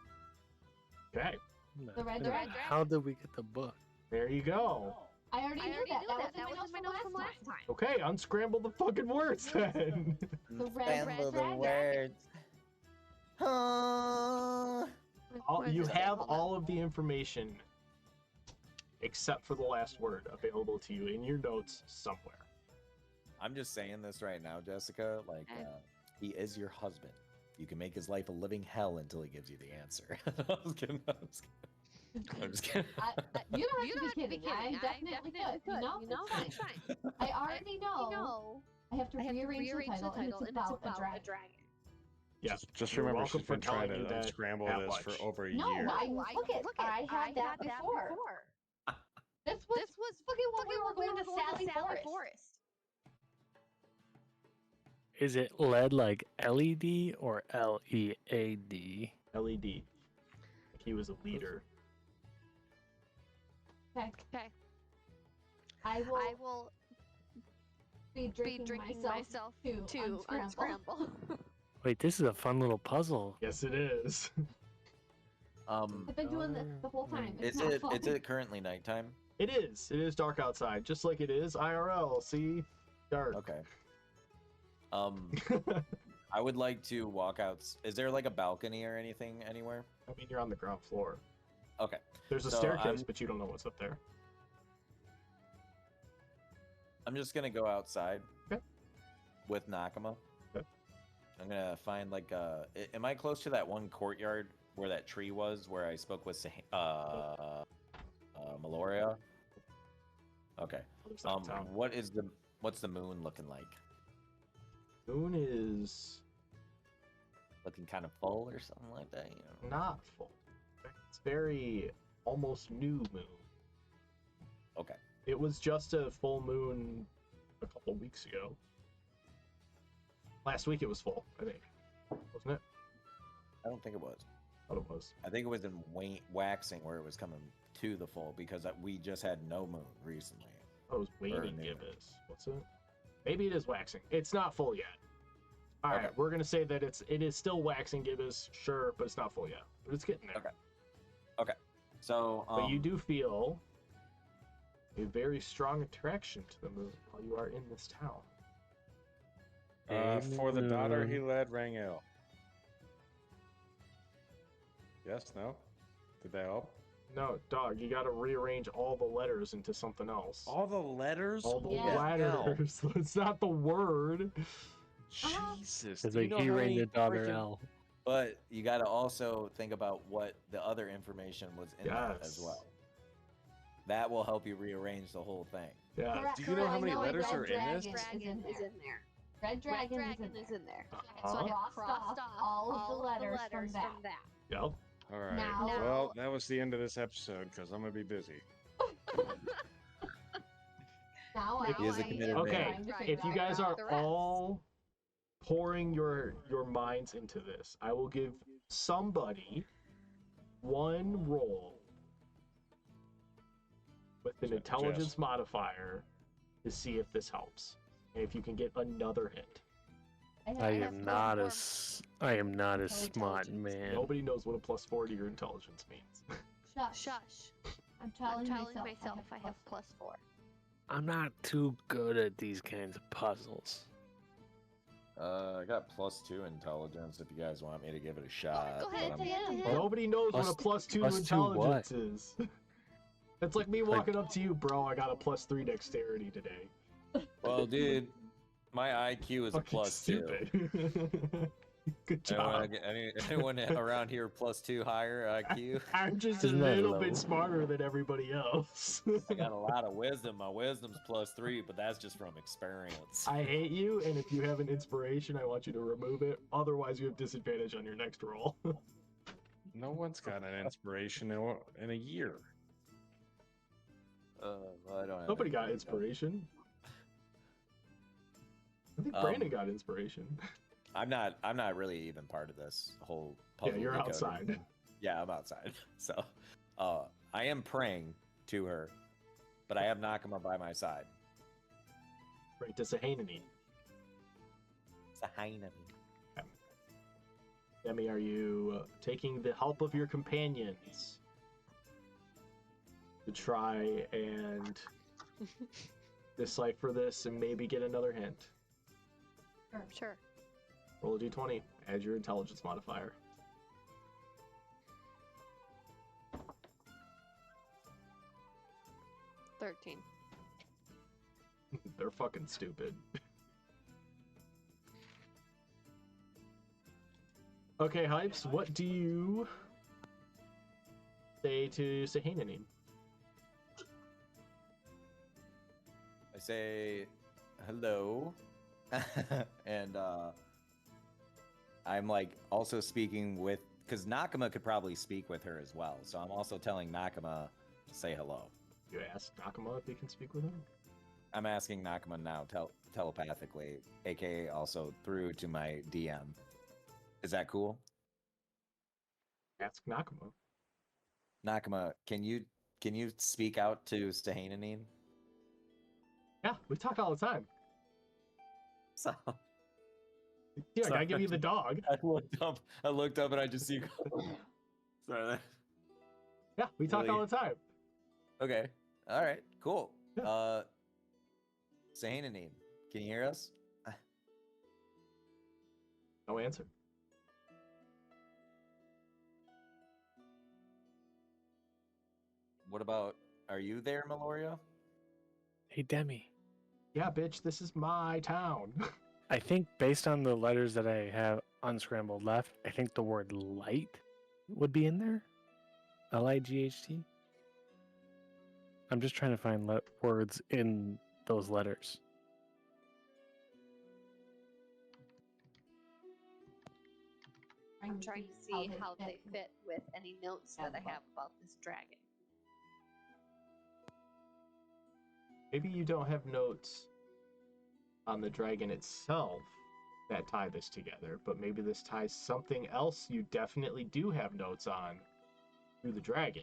Okay, The red Yeah, dragon. How did we get the book? there you go. I already I knew already that. knew That that. was That in was in my notes from last time. Okay, unscramble the fucking words then. The red Scramble the dragon. words. You have all of the information except for the last word available to you in your notes somewhere. I'm just saying this right now, Jessica. Like, Okay. he is your husband. You can make his life a living hell until he gives you the answer. I was kidding. I'm just kidding. You don't have You to don't be have to be kidding. I kidding. definitely could. You know, it's fine. I already know. No. I have to I have to rearrange the title, and it's about a dragon. Yeah. Just You're remember, welcome she's for been trying telling to me that unscramble that this much. for over a No, year. look it. I had that before. This was fucking when we were going to Sally Forest. Is it LED like LED or LEAD? LED. He was a leader. Okay. Okay. I I will will be be drinking myself to unscramble. Wait, this is a fun little puzzle. Yes, it is. I've been doing this the whole time. It's Is not it fun. is it currently nighttime? It is. It is dark outside, just like it is IRL. See, dark. Okay. I would like to walk out. Is there like a balcony or anything anywhere? I mean, you're on the ground floor. Okay. There's a So staircase, I'm- but you don't know what's up there. I'm just gonna go outside. Okay. With Nakama. Okay. I'm gonna find like am I close to that one courtyard where that tree was where I spoke with Meloria? Okay. Other side of town. What's the moon looking like? Moon is Looking kind of full or something like that, you know? not full. It's very almost new moon. Okay. It was just a full moon a couple weeks ago. Last week it was full, I think. Wasn't it? I don't think it was. Thought it was. I think it was in waxing where it was coming to the full because we just had no moon recently. Oh, it was waning new. gibbous. What's it? Maybe it is waxing. It's not full yet. All right, Okay. we're gonna say that it is still waxing gibbous, sure, but it's not full yet. But it's getting there. Okay. So, But you do feel a very strong attraction to the moon while you are in this town. For the daughter he led, Rangel. Yes, no? Did that help? No, dog, you gotta rearrange all the letters into something else. All the letters? All the Yeah. letters. It's not the word. Jesus. It's do you like know he how rang many the daughter freaking- L. But you got to also think about what the other information was in that as Yes. well. That will help you rearrange the whole thing. Yeah. Correct, Do you know how correct. many I a letters red are in this? dragon Dragon is in there. Red dragon, Dragon is in there. So Uh-huh. I have Crossed crossed off off all of the letters from from that. Yep. All right. Now- Well, that was the end of this episode because I'm going to be busy. Now He is a committed Okay, trying to Right, figure if you right, guys out are the rest. all pouring your minds into this, I will give somebody one roll with an Jess. intelligence modifier to see if this helps. And if you can get another hint. I have am plus not four. as I am not a No smart intelligence. man. Nobody knows what a plus 4 to your intelligence means. Shush. Shush. I'm telling, I'm telling myself I have plus 4. I'm not too good at these kinds of puzzles. I got +2 intelligence if you guys want me to give it a shot. go ahead, but I'm- Dan. Nobody knows what a plus 2 to plus two what? intelligence is. It's like me walking up to you, bro. I got a plus 3 dexterity today. Well, dude, my IQ is a Fucking +2. stupid. Good job. Anyone around here +2 higher IQ? I'm just a Isn't that little low? bit smarter than everybody else. I got a lot of wisdom. My wisdom's +3, but that's just from experience. I hate you, and if you have an inspiration, I want you to remove it. Otherwise, you have disadvantage on your next roll. No one's got an inspiration in a year. Well, I don't have Nobody got any- inspiration. I think Um, Brandon got inspiration. I'm not really even part of this whole Yeah, puzzle you're decoding outside. thing. Yeah, I'm outside. So, I am praying to her, but I have Nakama by my side. Right to Sahanani. Sahainami. Demi, are you taking the help of your companions to try and decipher this and maybe get another hint? Sure. Roll a d20. Add your intelligence modifier. $13. They're fucking stupid. Okay, Hypes, what do you say to Sahanani? I say hello, and I'm like also speaking with because Nakama could probably speak with her as well. So I'm also telling Nakama to say hello. You ask Nakama if he can speak with him? I'm asking Nakama now telepathically, aka also through to my DM. Is that cool? Ask Nakama. Nakama, can you speak out to Sahananine? Yeah, we talk all the time. So Yeah, I gotta give you the dog. I looked up and I just see you go. Sorry. Yeah, we talk all the time. Okay. All right. Cool. Yeah. Sahananine, can you hear us? No answer. What about, are you there, Meloria? Hey, Demi. Yeah, bitch, this is my town. I think based on the letters that I have unscrambled left, I think the word light would be in there. Light. I'm just trying to find words in those letters. I'm trying to see how they fit with any notes that I have about this dragon. Maybe you don't have notes on the dragon itself that tie this together, but maybe this ties something else you definitely do have notes on through the dragon.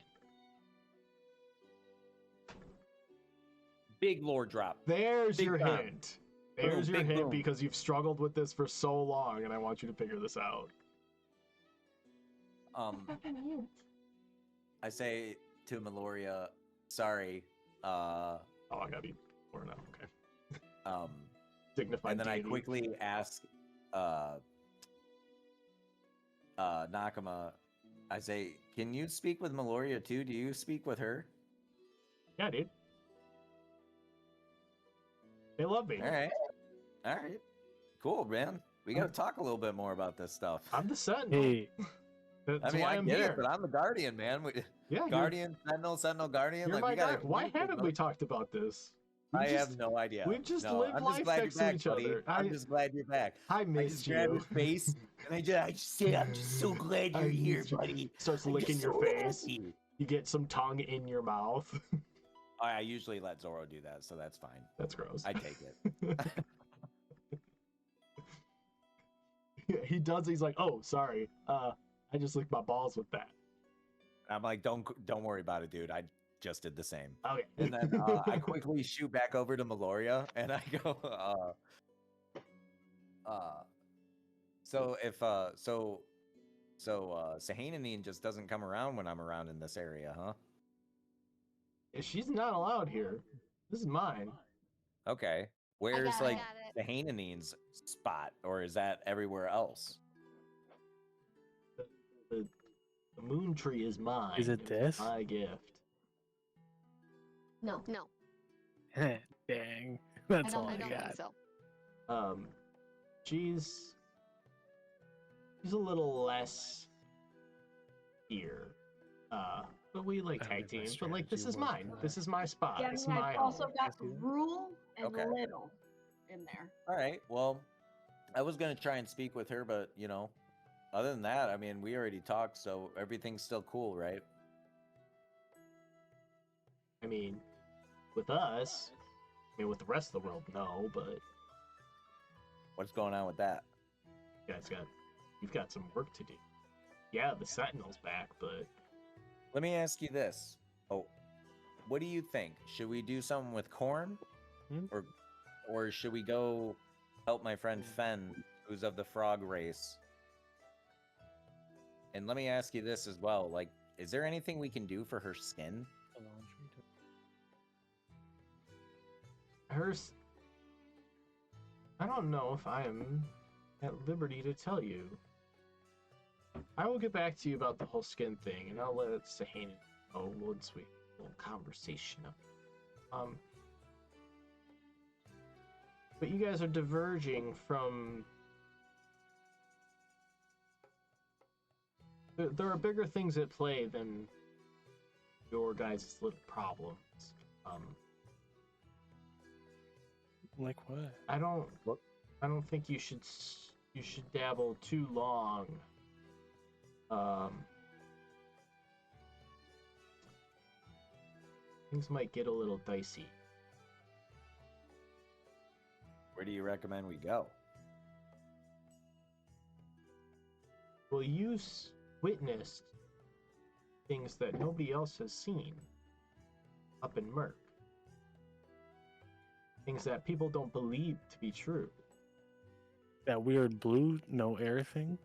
Big lore drop. There's Big your time. hint. There's Boom, your big hint boom. because you've struggled with this for so long, and I want you to figure this out. I say to Meloria, sorry. Oh, I gotta be more now. Okay. Dignified. And then deity. I quickly ask Nakama, I say, can you speak with Meloria too? Do you speak with her? Yeah, dude. They love me. All right. Cool, man. We got to talk a little bit more about this stuff. I'm the Sentinel. Hey, That's I mean, why I I'm get here. it, but I'm the Guardian, man. Yeah, Guardian, Sentinel, Guardian. You're Like, my we gotta guy. Why communicate, haven't we talked about this? I have no idea. We've just No, lived I'm just life glad next you're back, to each buddy. other. I'm just glad you're back. I I missed just grab you. his face and I just say, I'm just so glad I you're here, missed you. buddy. Starts I'm licking just your so face. happy. You get some tongue in your mouth. I usually let Zoro do that, so that's fine. That's gross. I take it. Yeah, he does. He's like, oh, sorry. I just licked my balls with that. I'm like, don't worry about it, dude. I just did the same. Okay. And then I quickly shoot back over to Meloria, and I go, so if Sahananine just doesn't come around when I'm around in this area, huh? She's not allowed here. This is mine. Okay. Where's got like it. Sahananine's spot, or is that everywhere else? The moon tree is mine. Is it was this? My gift. No. No, dang. That's all don't I I don't got. think so. She's a little less here. But we like I tag think my teams. But like, this strategy is was mine. correct. This is my spot. Yeah, I This is mean, my I've also home. got see that? rule and Okay. little in there. All right. Well, I was gonna try and speak with her, but other than that, I mean, we already talked, so everything's still cool, right? I mean, with us, I mean, with the rest of the world, no. But What's going on with that? you've got some work to do. Yeah, the Sentinel's back, but Let me ask you this. Oh, what do you think? Should we do something with Corn, Hmm? or should we go help my friend Fen, who's of the frog race? And let me ask you this as well. Like, is there anything we can do for her skin? hers. I don't know if I am at liberty to tell you. I will get back to you about the whole skin thing, and I'll let Sahanan know once we have a little conversation up. But you guys are diverging from. There are bigger things at play than your guys' little problems. Like what? I don't think you should dabble too long. Things might get a little dicey. Where do you recommend we go? Well, you witnessed things that nobody else has seen up in Merc. things that people don't believe to be true. That weird blue no air thing.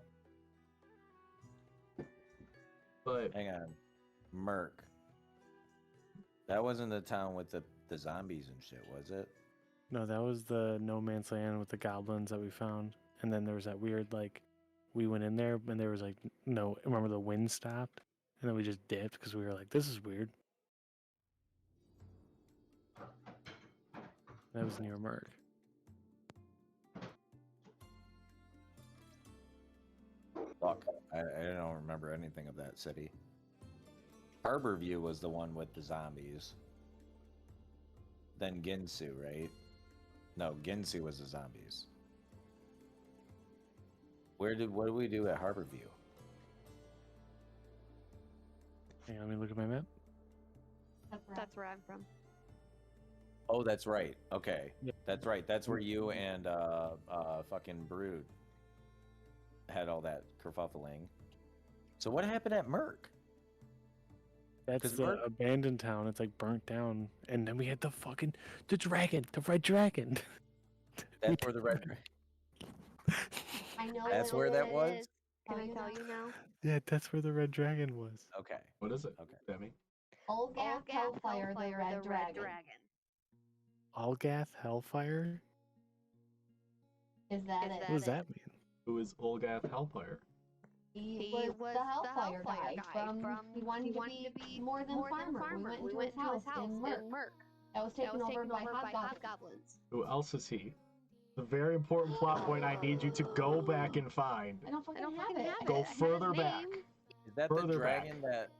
But Hang on. Merc. That wasn't the town with the zombies and shit, was it? No, that was the no man's land with the goblins that we found. And then there was that weird like, we went in there and there was like no. Remember the wind stopped, and then we just dipped because we were like, this is weird. That was near Merc. Fuck. I don't remember anything of that city. Harborview was the one with the zombies. Then Ginsu, right? No, Ginsu was the zombies. What did we do at Harborview? Hang on, let me look at my map. That's where I'm from. Oh, that's right. Okay. Yeah. That's right. That's where you and fucking Brood had all that kerfuffling. So what happened at Merc? That's 'Cause the Merc- abandoned town. It's like burnt down, and then we had the dragon, the red dragon. That's where the red. I know. That's what where it that was? is. Can I tell you now? Yeah, that's where the red dragon was. Okay. what is it? Okay. Demi? Olgath Hellfire, the Red Dragon. Algath Hellfire. Is that Is it? that What does it? that mean? Who is Olgath Hellfire? He He was the Hellfire guy from. He wanted to be more than farmer. We went into his house in Merc. That was taken over by hobgoblins. Who else is he? The very important plot point I need you to go back and find. I don't fucking have it. Go I have his further back. name. Is that the Further dragon back. that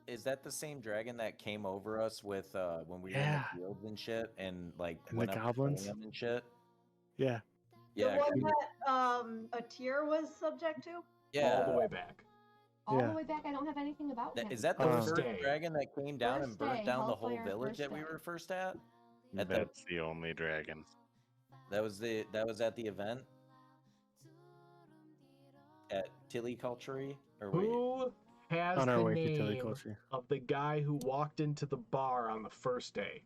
is that the same dragon that came over us with when we were in Yeah. the fields and shit and like And went the up goblins? killing them and shit? Yeah. Yeah. The one that a tier was subject to? Yeah. All the way back. All Yeah. the way back, I don't have anything about him. Is that the First first day. dragon that came down and First burnt day, down the whole Hellfire, village first that we day. were first at? That's the only dragon. That was at the event at Tillyculture or wait. Who has On our the way to name Teleculture. of the guy who walked into the bar on the first day?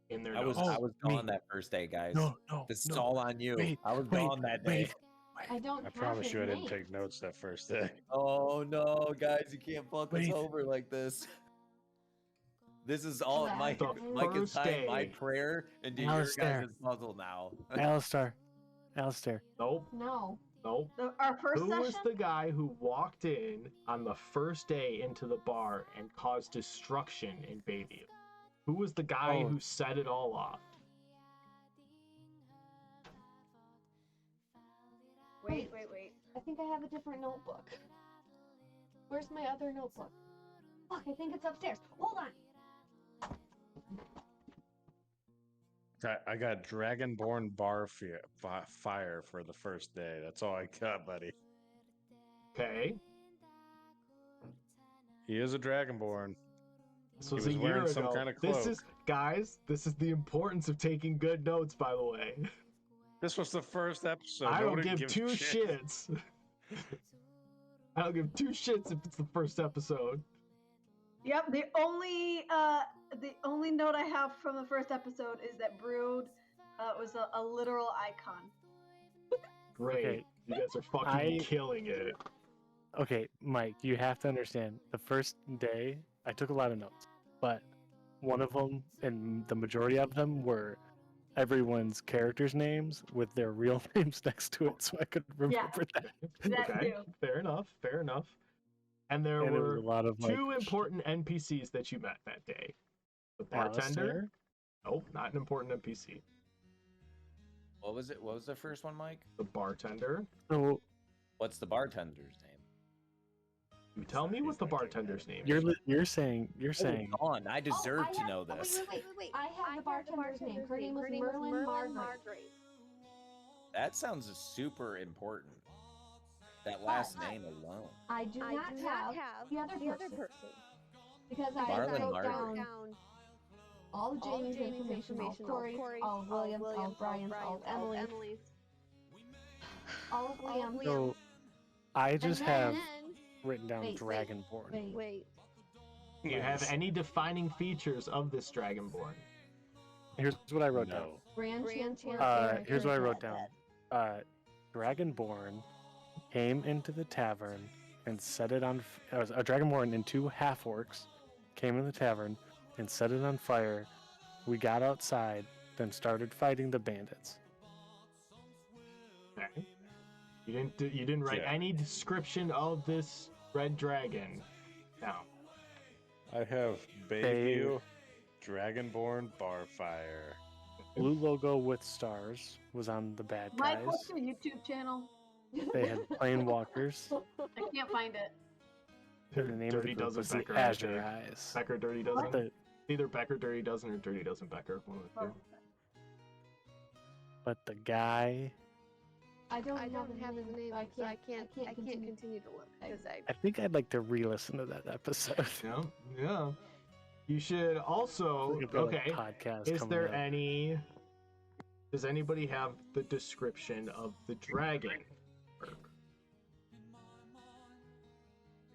In their I was notes. Oh, gone me. that first day, guys. No. This is no. all on you. Wait, I was wait, gone that day. wait. I don't I have promise his you I didn't name. take notes that first day. Oh no, guys, you can't fuck us Wait. over like this. This is all Yeah. Mike. The Mike is first tying my day. prayer into your Alistair. guys' puzzle now. Alistair. Nope. No. Nope. Our first Who was session? the guy who walked in on the first day into the bar and caused destruction in Bayview? Who was the guy Oh. who set it all off? Wait. I think I have a different notebook. Where's my other notebook? Fuck, I think it's upstairs. Hold on. I got Dragonborn Fire for the first day. That's all I got, buddy. Okay. He is a Dragonborn. This He was was a year wearing ago. some kind of This cloak. is, guys, this is the importance of taking good notes, by the way. This was the first episode. I don't Nobody give gives two shit. shits. I don't give two shits if it's the first episode. Yep. The only note I have from the first episode is that Brood was a literal icon. Great. Okay. You guys are fucking I- killing it. Okay, Mike, you have to understand. The first day, I took a lot of notes, but one of them, and the majority of them, were everyone's characters' names with their real names next to it, so I could remember that. That Okay. too. Fair enough. Fair enough. And there And it was were a lot of like, two important NPCs that you met that day. The bartender. Alistair. Nope, not an important NPC. What was it? What was the first one, Mike? The bartender. So What's the bartender's name? You tell me what the bartender's name you're is. you're saying Hold on, I deserve I to have- know oh, this. wait. I have the bartender's name. Her name was Merlin Margaret. That sounds super important. That last name alone. I do not have the other person. Because I Marlon wrote Margaret. down all of Jamie's information, all of Corey's, all of William's, all of Brian's, all of Emily's, all of Liam's. so I just And have then- written down wait, Dragonborn. Wait. Do you have any defining features of this Dragonborn? Here's what I wrote down. No. Grand Chancellor. Here's what I wrote down. Dragonborn came into the tavern and set it on. A Dragonborn and 2 half orcs came in the tavern and set it on fire. We got outside, then started fighting the bandits. Okay. You didn't write Yeah. any description of this red dragon. No. I have Bayview, Dragonborn, Barfire. Blue logo with stars was on the bad Mike, guys. what's your YouTube channel? They had Planewalkers. I can't find it. And the name of the Dirty group Dozen was the Becker. Azure Eyes. Becker Dirty What Dozen. the- Either Becker Dirty Dozen or Dirty Dozen Becker. One of the two. But the guy, I don't have his name, so I can't continue to look because I think I'd like to re-listen to that episode. Yeah, yeah. You should also. We've got a Okay. podcast Is coming there up. any? Does anybody have the description of the dragon?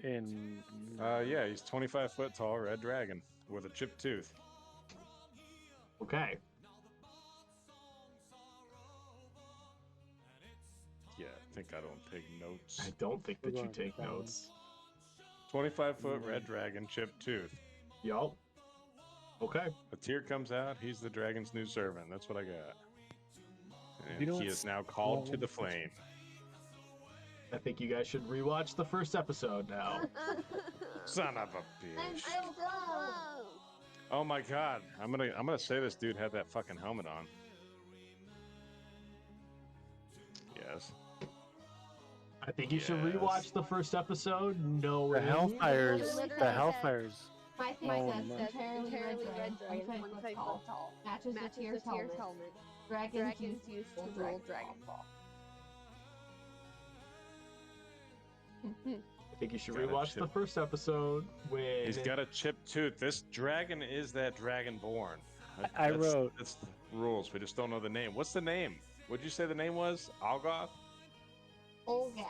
In Yeah, he's 25 foot tall, red dragon with a chipped tooth. Okay. Yeah, I think I don't take notes. I don't think that We're you going take down. notes. 25-foot red dragon, chipped tooth. Yup. Okay. A tear comes out. He's the dragon's new servant. That's what I got. And You know he what's- is now called to the flame. I think you guys should rewatch the first episode now. Son of a I'm bitch. so dumb. Oh my god. I'm gonna say this dude had that fucking helmet on. Yes. I think you should Yes. rewatch the first episode. No the way. Hellfires, literally the said- Hellfires. My thing Oh, says no. entirely red dragon, 25 foot tall. Matches the Tears helmet. Dragons used to rule Dragonfall. I think you should Got a rewatch the chip. first episode when He's got a chipped tooth. This dragon is that dragonborn. I wrote- That's the rules. We just don't know the name. What's the name? What'd you say the name was? Algoth? Olgath.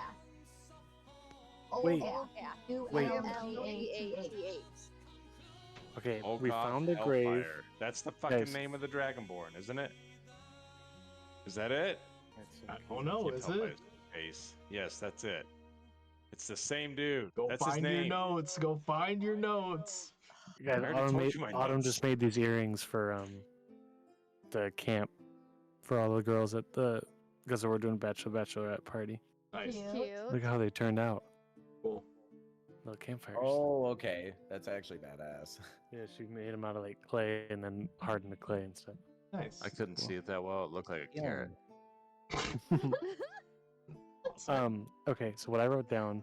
Wait. Olgath. Wait. U-L-G-A-T-H. Okay, Olgoth we found a grave. Hellfire. That's the fucking Guys. name of the dragonborn, isn't it? Is that it? I don't know, Can't is tell by it? his face. Yes, that's it. It's the same dude. Go That's his find your name. notes. Go find your notes. Yeah, I already Autumn, told you my Autumn notes. just made these earrings for the camp for all the girls at the because we're doing bachelorette party. Nice. Cute. Look how they turned out. Cool. Little campfires. Oh, okay. That's actually badass. Yeah, she made them out of like clay and then hardened the clay and stuff. Nice. I couldn't see it that well. It looked like a Yeah. carrot. Okay, so what I wrote down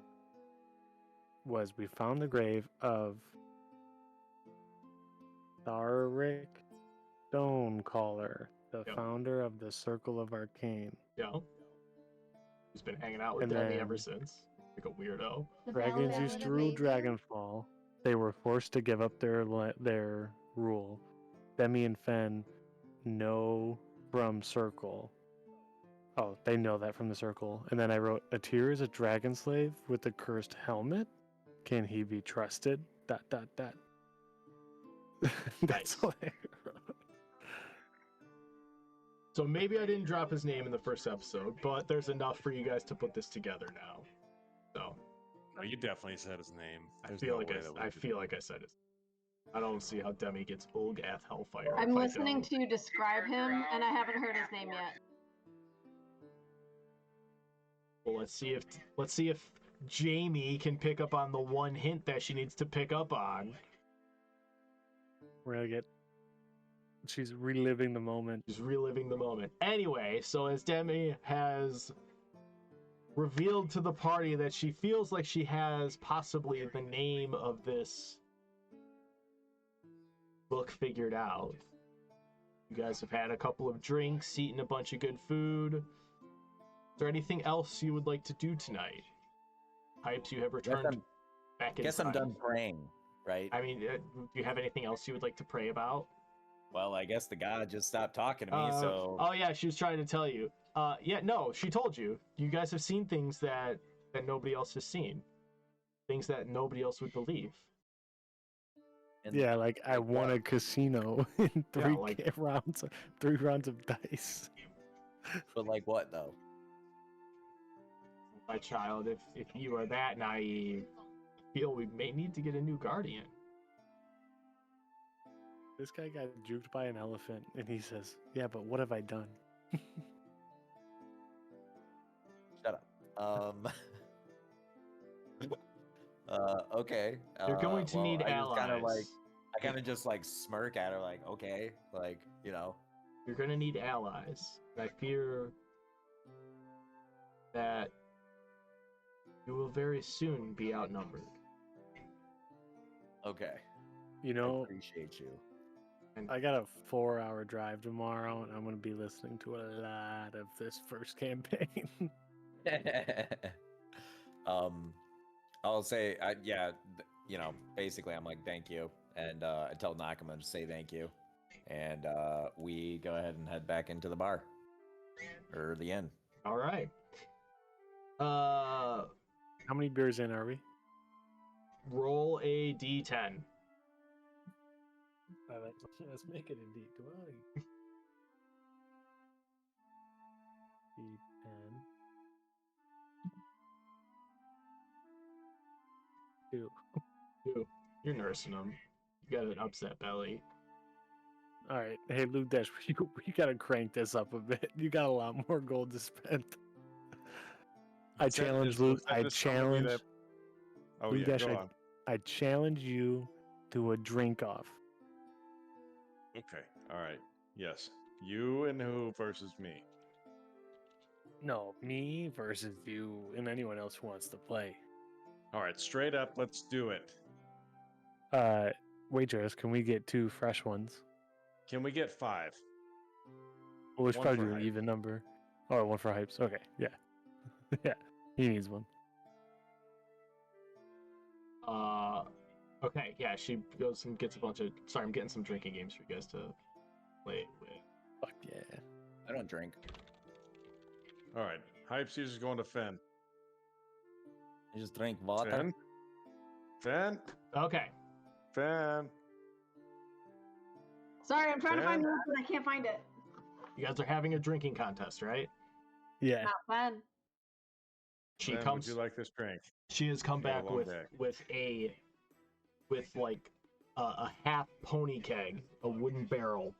was we found the grave of Tharic Stonecaller, the Yep. founder of the Circle of Arcane. Yeah. He's been hanging out with And Demi then- ever since. Like a weirdo. The Dragons Ballad used of to rule Amazing. Dragonfall. They were forced to give up their rule. Demi and Fen know from Circle. Oh, they know that from the Circle. And then I wrote, Atir is a dragon slave with a cursed helmet. Can he be trusted? ... That's Nice. what I wrote. So maybe I didn't drop his name in the first episode, but there's enough for you guys to put this together now. So No, you definitely said his name. I There's feel no like way that we I could- feel like I said it. I don't see how Demi gets Olgath Hellfire. I'm if I listening don't. to you describe him, and I haven't heard his name yet. Well, let's see if Jamie can pick up on the one hint that she needs to pick up on. We're gonna get. She's reliving the moment. She's reliving the moment. Anyway, so as Demi has revealed to the party that she feels like she has possibly the name of this book figured out. You guys have had a couple of drinks, eaten a bunch of good food. Is there anything else you would like to do tonight? Pipes, you have returned I'm- back in Guess I'm time. done praying, right? I mean, do you have anything else you would like to pray about? Well, I guess the god just stopped talking to me, so Oh yeah, she was trying to tell you. Yeah, no, she told you. You guys have seen things that nobody else has seen. Things that nobody else would believe. And Yeah, like I like won what? a casino in Yeah, three like- rounds, 3 rounds of dice. But like what though? My child, if you are that naive, I feel we may need to get a new guardian. This guy got juked by an elephant, and he says, "Yeah, but what have I done?" Shut up. Okay. You're going to well, need I just allies. kind of like, I kind of just like smirk at her, like, okay, like, you know. You're going to need allies. I fear that you will very soon be outnumbered. Okay. You I know, appreciate you. I got a 4-hour drive tomorrow, and I'm going to be listening to a lot of this first campaign. I'll say, you know, basically, I'm like, thank you, and I tell Nakama to say thank you, and we go ahead and head back into the bar or the inn. All right. How many beers in are we? Roll a d10. Let's make it a D20. D10. 2. You're nursing them. You got an upset belly. All right. Hey, Luke Dash, you got to crank this up a bit. You got a lot more gold to spend. I challenge Luke. I challenge. Oh Luke yeah, Dash, go on. I challenge you to a drink off. Okay, all right. Yes, you and who versus me? No, me versus you and anyone else who wants to play. All right, straight up, let's do it. Waitress, can we get 2 fresh ones? Can we get 5? Well, we should One probably for do an hype. even number. Oh, 1 for hypes. Okay, yeah. Yeah, he needs one. Okay, yeah, she goes and gets a bunch of. Sorry, I'm getting some drinking games for you guys to play with. Fuck yeah. I don't drink. All right, Hype's is going to Fen. I just drink water. Fen? Fen? Okay. Fen? Sorry, I'm trying to find Fan? the but I can't find it. You guys are having a drinking contest, right? Yeah. Not fun. She Fen, comes. would you like this drink? She has come Yeah, back long with back. with like a half pony keg, a wooden barrel.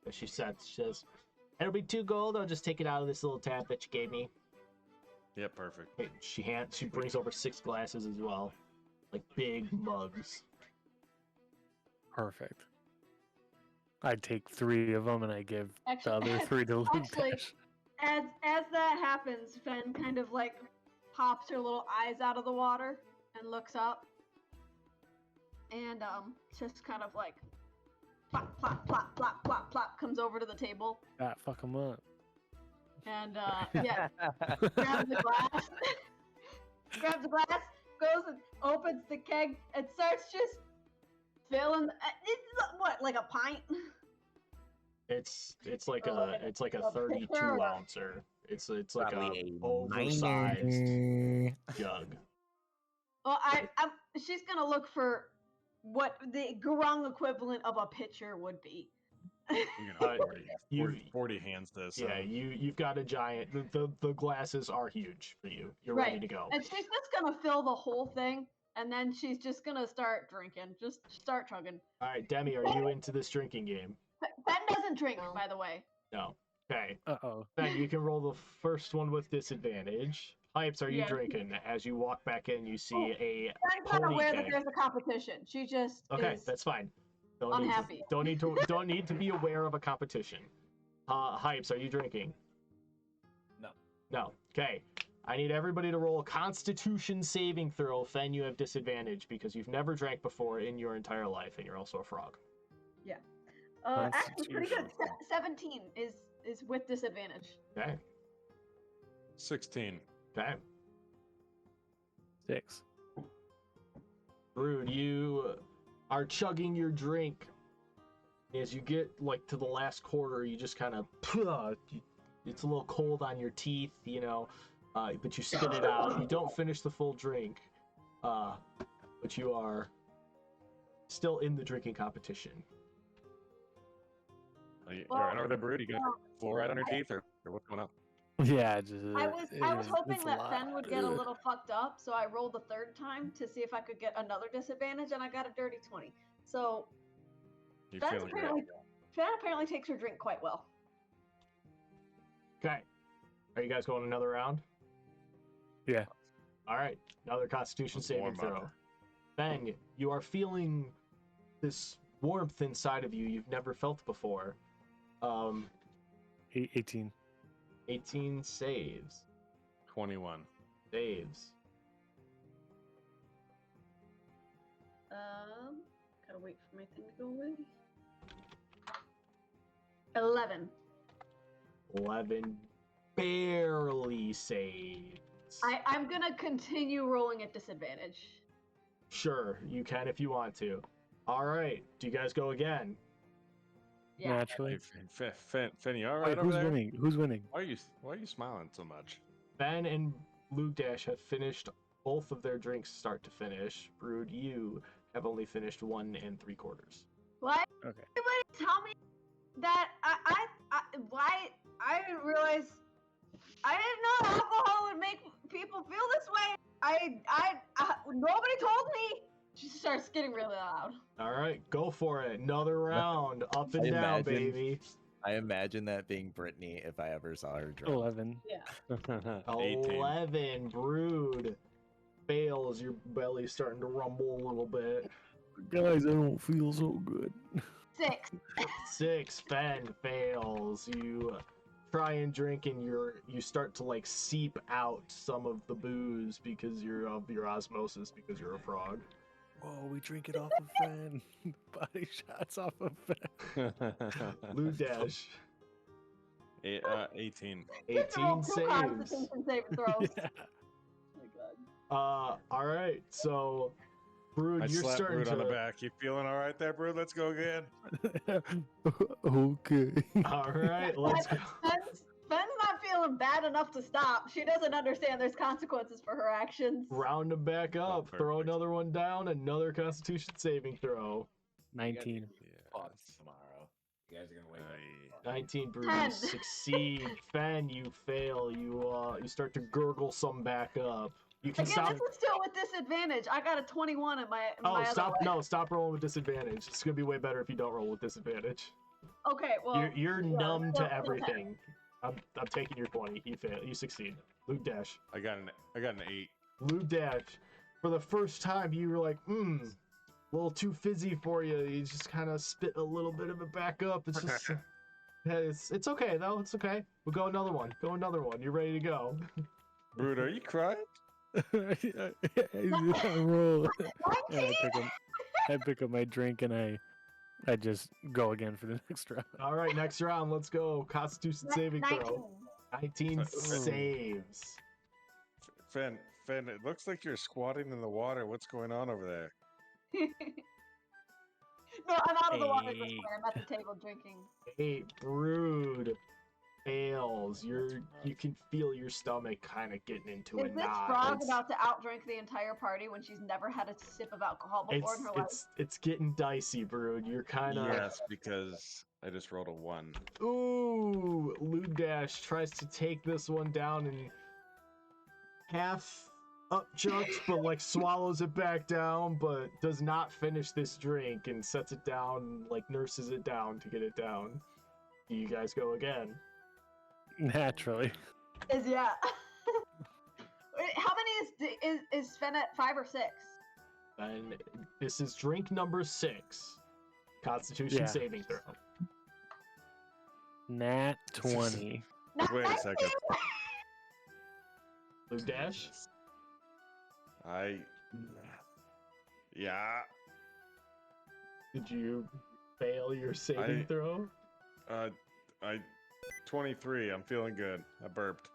That she says, "It'll be 2 gold. I'll just take it out of this little tab that you gave me." Yeah, perfect. Hey, she brings over 6 glasses as well, like big mugs. Perfect. I take 3 of them and I give the Actually, other 3 to Luke actually, Dash. as that happens, Fen kind of like pops her little eyes out of the water and looks up, and just kind of like plop plop plop plop plop plop comes over to the table Ah, fuck them up. and yeah, grabs the glass, goes and opens the keg and starts just filling. It's what, like a pint? It's like Oh, a a 32 pitcher. ouncer. It's like Probably a a oversized jug. Well, she's gonna look for what the Gurung equivalent of a pitcher would be. You're gonna 40, you- 40 hands this. Yeah, you've got a giant. The glasses are huge for you. You're ready to go. And she's just gonna fill the whole thing, and then she's just gonna start drinking. Just start chugging. All right, Demi, are you into this drinking game? Ben doesn't drink, by the way. No. Okay. Uh-oh. Then you can roll the first one with disadvantage. Hypes, are you Yeah. drinking? As you walk back in, you see a Ben's not pony aware that keg. there's a competition. She just Okay, is that's fine. unhappy. Don't need to be aware of a competition. Hypes, are you drinking? No. No. Okay. I need everybody to roll a Constitution saving throw. Fen, you have disadvantage because you've never drank before in your entire life, and you're also a frog. Actually pretty good. Constitution. 17 is with disadvantage. Okay. 16. Okay. 6. Brood, you are chugging your drink. As you get like to the last quarter, you just kind of it's a little cold on your teeth, you know, but you spit it out. You don't finish the full drink, but you are still in the drinking competition. You're right over the brood. You got fluoride on your teeth, or what's going on? Yeah, just, I was hoping it's a that lot. Fen would get a Ugh. little fucked up, so I rolled a third time to see if I could get another disadvantage, and I got a dirty 20. So You Fen feeling great? apparently takes her drink quite well. Okay. Are you guys going another round? Yeah. All right. Another Constitution Let's saving warm throw. up. Ben, you are feeling this warmth inside of you you've never felt before. 18. 18 saves. 21. Saves. Gotta wait for my thing to go away. 11. 11 barely saves. I'm gonna continue rolling at disadvantage. Sure, you can if you want to. All right. Do you guys go again? Yeah. Naturally. Finn, you all right Wait, over who's there? winning? Who's winning? Why are you smiling so much? Ben and Luke Dash have finished both of their drinks start to finish. Brood, you have only finished 1 3/4. Why? Okay. Anybody tell me that why I didn't realize I didn't know alcohol would make people feel this way. Nobody told me. She starts getting really loud. All right, go for it. Another round, up and I down, imagine- baby. I imagine that being Brittany if I ever saw her drunk. 11. Yeah. 18. 11, Brood. Fails, your belly's starting to rumble a little bit. Guys, I don't feel so good. 6. 6, Fen fails. You try and drink and you start to like seep out some of the booze because you're of your osmosis because you're a frog. Whoa, we drink it off of Fen. Body shots off of Fen. Lou Dash. 18. 18 saves. Constitution saving throws. Yeah. Oh my god. All right, so Brood, I you're slapped starting Brood on the to. back. You feeling all right there, Brood? Let's go again. Okay. All right, let's go. Fen's not feeling bad enough to stop. She doesn't understand there's consequences for her actions. Round them back up. Throw perfect. another one down. Another Constitution saving throw. 19. Fuck tomorrow. You guys are gonna wake up. 19, Brood. 10. You succeed. Fen, you fail. You start to gurgle some back up. You can Again, stop. this is still with disadvantage. I got a 21 in my. Oh, my stop! Other way. No, stop rolling with disadvantage. It's gonna be way better if you don't roll with disadvantage. Okay, well. You're yeah, numb still- to still 10. everything. I'm taking your 20. You fail. You succeed. Luke Dash. I got an 8. Luke Dash. For the first time, you were like, a little too fizzy for you. You just kind of spit a little bit of it back up. It's just, yeah, it's okay though. It's okay. We'll go another one. Go another one. You're ready to go. Brood, are you crying? I roll. And I pick up my drink and I just go again for the next round. All right, next round. Let's go. Constitution saving 19. throw. 19 saves. Finn, it looks like you're squatting in the water. What's going on over there? No, I'm out of the water this Hey. way. I'm at the table drinking. 8, Brood. Fails. You can feel your stomach kind of getting into a Is this knot. frog It's- about to outdrink the entire party when she's never had a sip of alcohol before in her life? it's getting dicey, Brood. You're kind of Yes, because I just rolled a 1. Ooh, Ludash tries to take this one down and half up chucks, but like swallows it back down, but does not finish this drink and sets it down, like nurses it down to get it down. Do you guys go again? Naturally. Yeah. Wait, how many is Sven at 5 or 6? And this is drink number 6. Constitution Yeah. saving throw. Nat 20. Wait a second. Ludash? Yeah. Did you fail your saving throw? 23. I'm feeling good. I burped.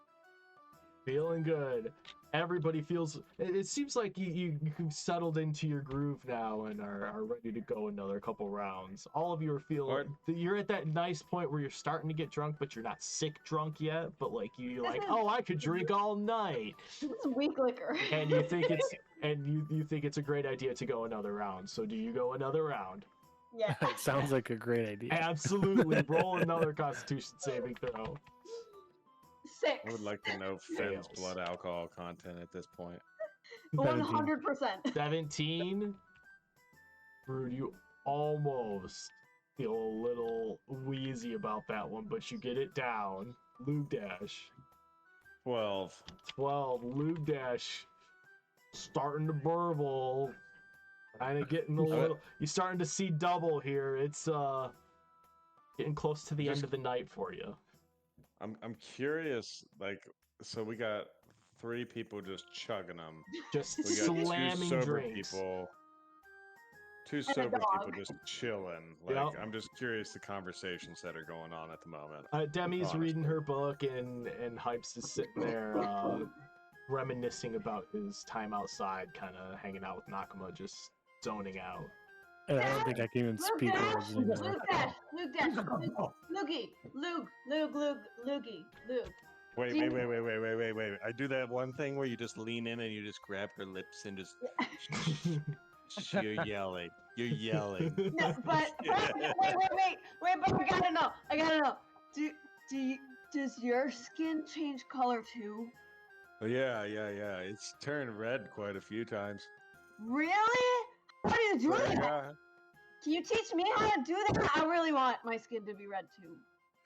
Feeling good. everybody feels. It seems like you've settled into your groove now and are ready to go another couple rounds. All of you are feeling. You're at that nice point where you're starting to get drunk, but you're not sick drunk yet. But like you're like, oh, I could drink all night. It's weak liquor. And you think it's you think it's a great idea to go another round. So do you go another round? Yeah. It sounds like a great idea. Absolutely. Roll another Constitution saving throw. 6. I would like to know Finn's blood alcohol content at this point. 100%. 17. Brood, you almost feel a little wheezy about that one, but you get it down. Luke Dash. 12. 12. Luke Dash starting to burble. Kind of getting a little. You're starting to see double here. It's getting close to the end of the night for you. I'm curious, like, so we got 3 people just chugging them. Just We got slamming 2 sober drinks. people. 2 a sober dog. people just chilling. Like, Yep. I'm just curious the conversations that are going on at the moment. Demi's honestly. reading her book, and Hypes is sitting there reminiscing about his time outside, kind of hanging out with Nakama, just zoning out. And I don't think I can even speak words anymore. Luke Dash. Loogie. Loogie. Wait. I do that one thing where you just lean in and you just grab her lips and just. You're yelling. You're yelling. No, but wait, but I gotta know. Does your skin change color too? Oh, yeah. It's turned red quite a few times. Really? How do you do that? Yeah, Can you teach me how to do that? I really want my skin to be red too.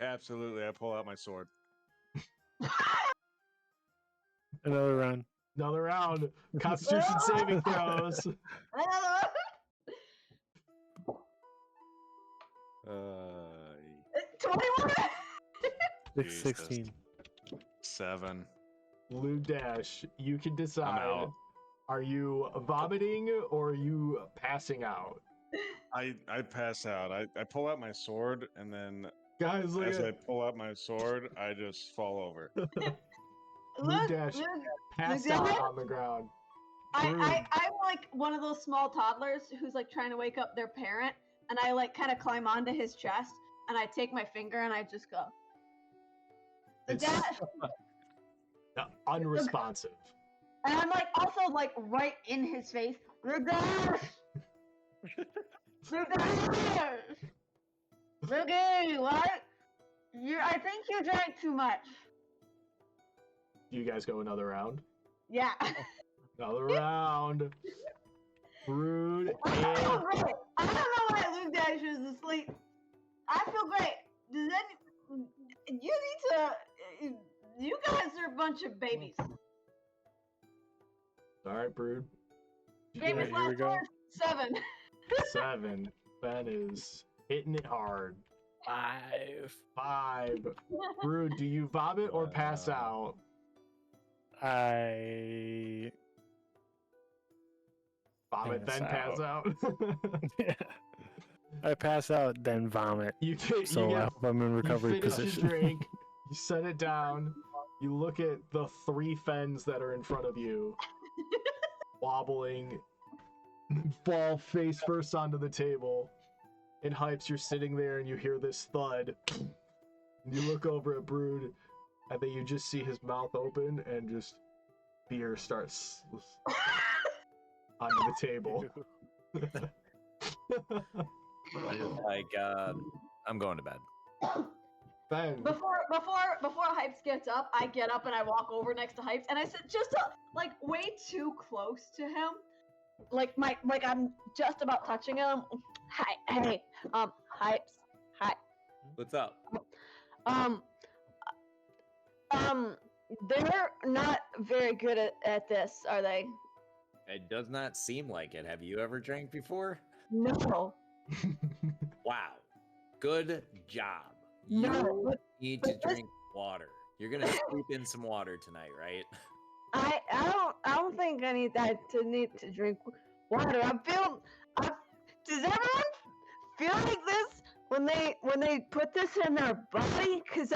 absolutely. I pull out my sword. Another round. Another round. Constitution saving throws. 21. 16. 7. Luke Dash, you can decide. out. Are you vomiting or are you passing out? I pass out. I pull out my sword, and then Guys, look as I at pull out my sword, I just fall over. Luke Dash passed out on the ground. I'm like one of those small toddlers who's like trying to wake up their parent, and I like kind of climb onto his chest, and I take my finger and I just go. It's Dad, unresponsive. and I'm like also like right in his face. Luke, what? I think you drank too much. Do you guys go another round? Yeah. Another round. Brood I feel and great. I don't know why Luke Dash is asleep. I feel great. Does any? You need to. You guys are a bunch of babies. all right, Brood. Babies Here we last go. word, 7. 7. Ben is hitting it hard. 5. Brood, do you vomit or pass out? I Vomit, Pass then pass out. I pass out, then vomit. you get, So you I get hope I'm in recovery you finish position. your drink, you set it down, you look at the 3 fens that are in front of you, wobbling, fall face first onto the table. In Hypes, you're sitting there and you hear this thud. You look over at Brood, and then you just see his mouth open and just beer starts onto the table. Like, I'm going to bed. Ben, Before Hypes gets up, I get up and I walk over next to Hypes, and I sit just like way too close to him. Like I'm just about touching him. Hey, Hypes, hi. What's up? They're not very good at this, are they? It does not seem like it. Have you ever drank before? No. Wow. Good job. No. You need to drink water. You're gonna scoop in some water tonight, right? I don't think I need to drink water. Does everyone feel like this when they put this in their body? Cause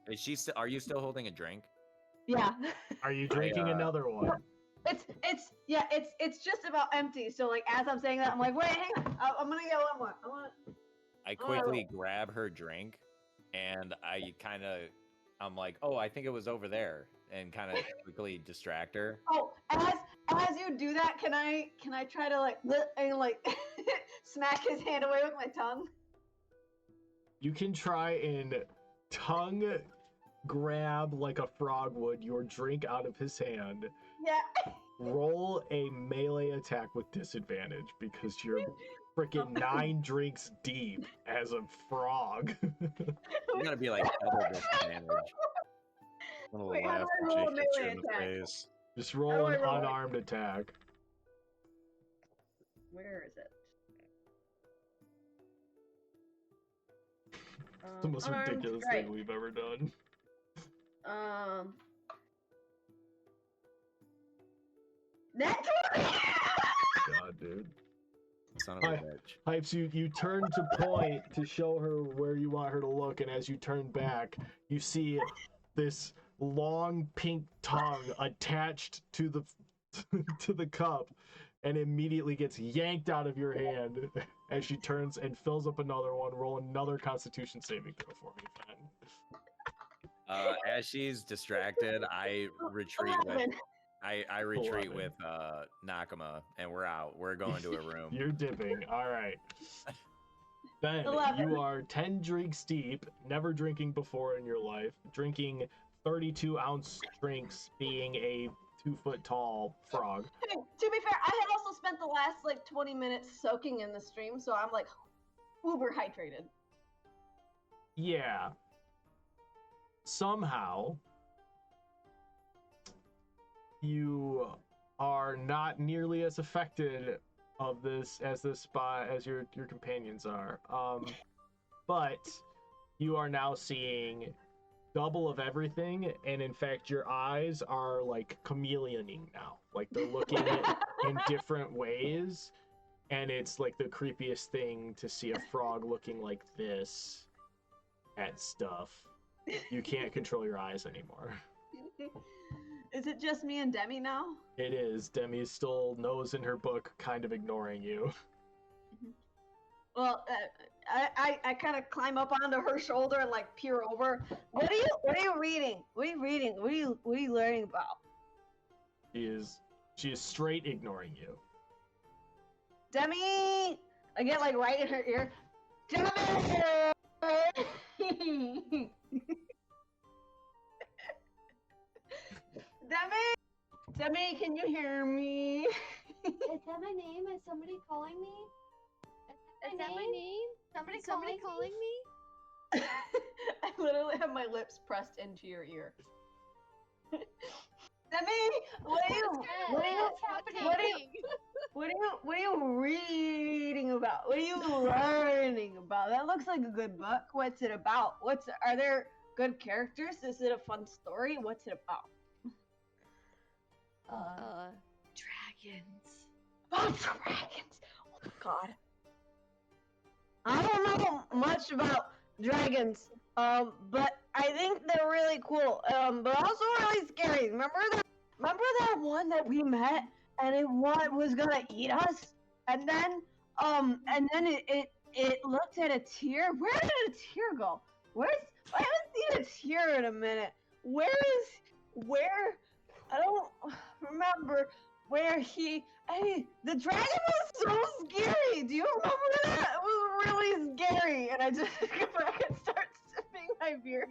Is she still? Are you still holding a drink? Yeah. Are you drinking another one? It's just about empty. So like as I'm saying that, I'm like, wait, hang on. I'm gonna get one more. I quickly grab her drink, and I'm like, oh, I think it was over there, and kind of quickly distract her. Oh, as you do that, can I try to like and like smack his hand away with my tongue? You can try and tongue grab like a frog would your drink out of his hand. Yeah. Roll a melee attack with disadvantage because you're freaking 9 drinks deep as a frog. You gotta be like double disadvantage. I'm gonna Wait, how laugh do I roll when a she hits you melee in the attack? face. Just How roll do an I roll it? unarmed attack. Where is it? It's the most unarmed ridiculous strike. thing we've ever done. That God, dude. Son of a bitch. Pipes, you turn to point to show her where you want her to look, and as you turn back, you see this long pink tongue attached to the to the cup, and immediately gets yanked out of your hand as she turns and fills up another one. Roll another Constitution saving throw for me, friend. As she's distracted, I retreat with. I retreat 11. with Nakama, and we're out. We're going to a room. You're dipping. All right. Ben, 11. you are 10 drinks deep, never drinking before in your life, drinking 32-ounce drinks, being a 2-foot-tall frog. To be fair, I had also spent the last like 20 minutes soaking in the stream, so I'm like uber hydrated. Yeah. Somehow, you are not nearly as affected of this as your companions are. But you are now seeing double of everything, and in fact your eyes are like chameleoning now. Like they're looking in different ways, and it's like the creepiest thing to see a frog looking like this at stuff. You can't control your eyes anymore. Is it just me and Demi now? It is. Demi's still nose in her book, kind of ignoring you. Well, I kind of climb up onto her shoulder and like peer over. What are you reading? What are you reading? What are you learning about? She is straight ignoring you. Demi! I get like right in her ear. Demi! Demi, can you hear me? Is that my name? Is somebody calling me? Is that my name? Somebody calling me? I literally have my lips pressed into your ear. Demi, what are you reading about? What are you learning about? That looks like a good book. What's it about? Are there good characters? Is it a fun story? What's it about? Dragons. Oh, dragons! Oh my god. I don't know much about dragons, but I think they're really cool, but also really scary. Remember that one that we met, and it was gonna eat us, and then it looked at a tear. Where did a tear go? I haven't seen a tear in a minute. Where? I don't remember where the dragon was so scary. Do you remember that? It was really scary. And I just go back and start sipping my beer.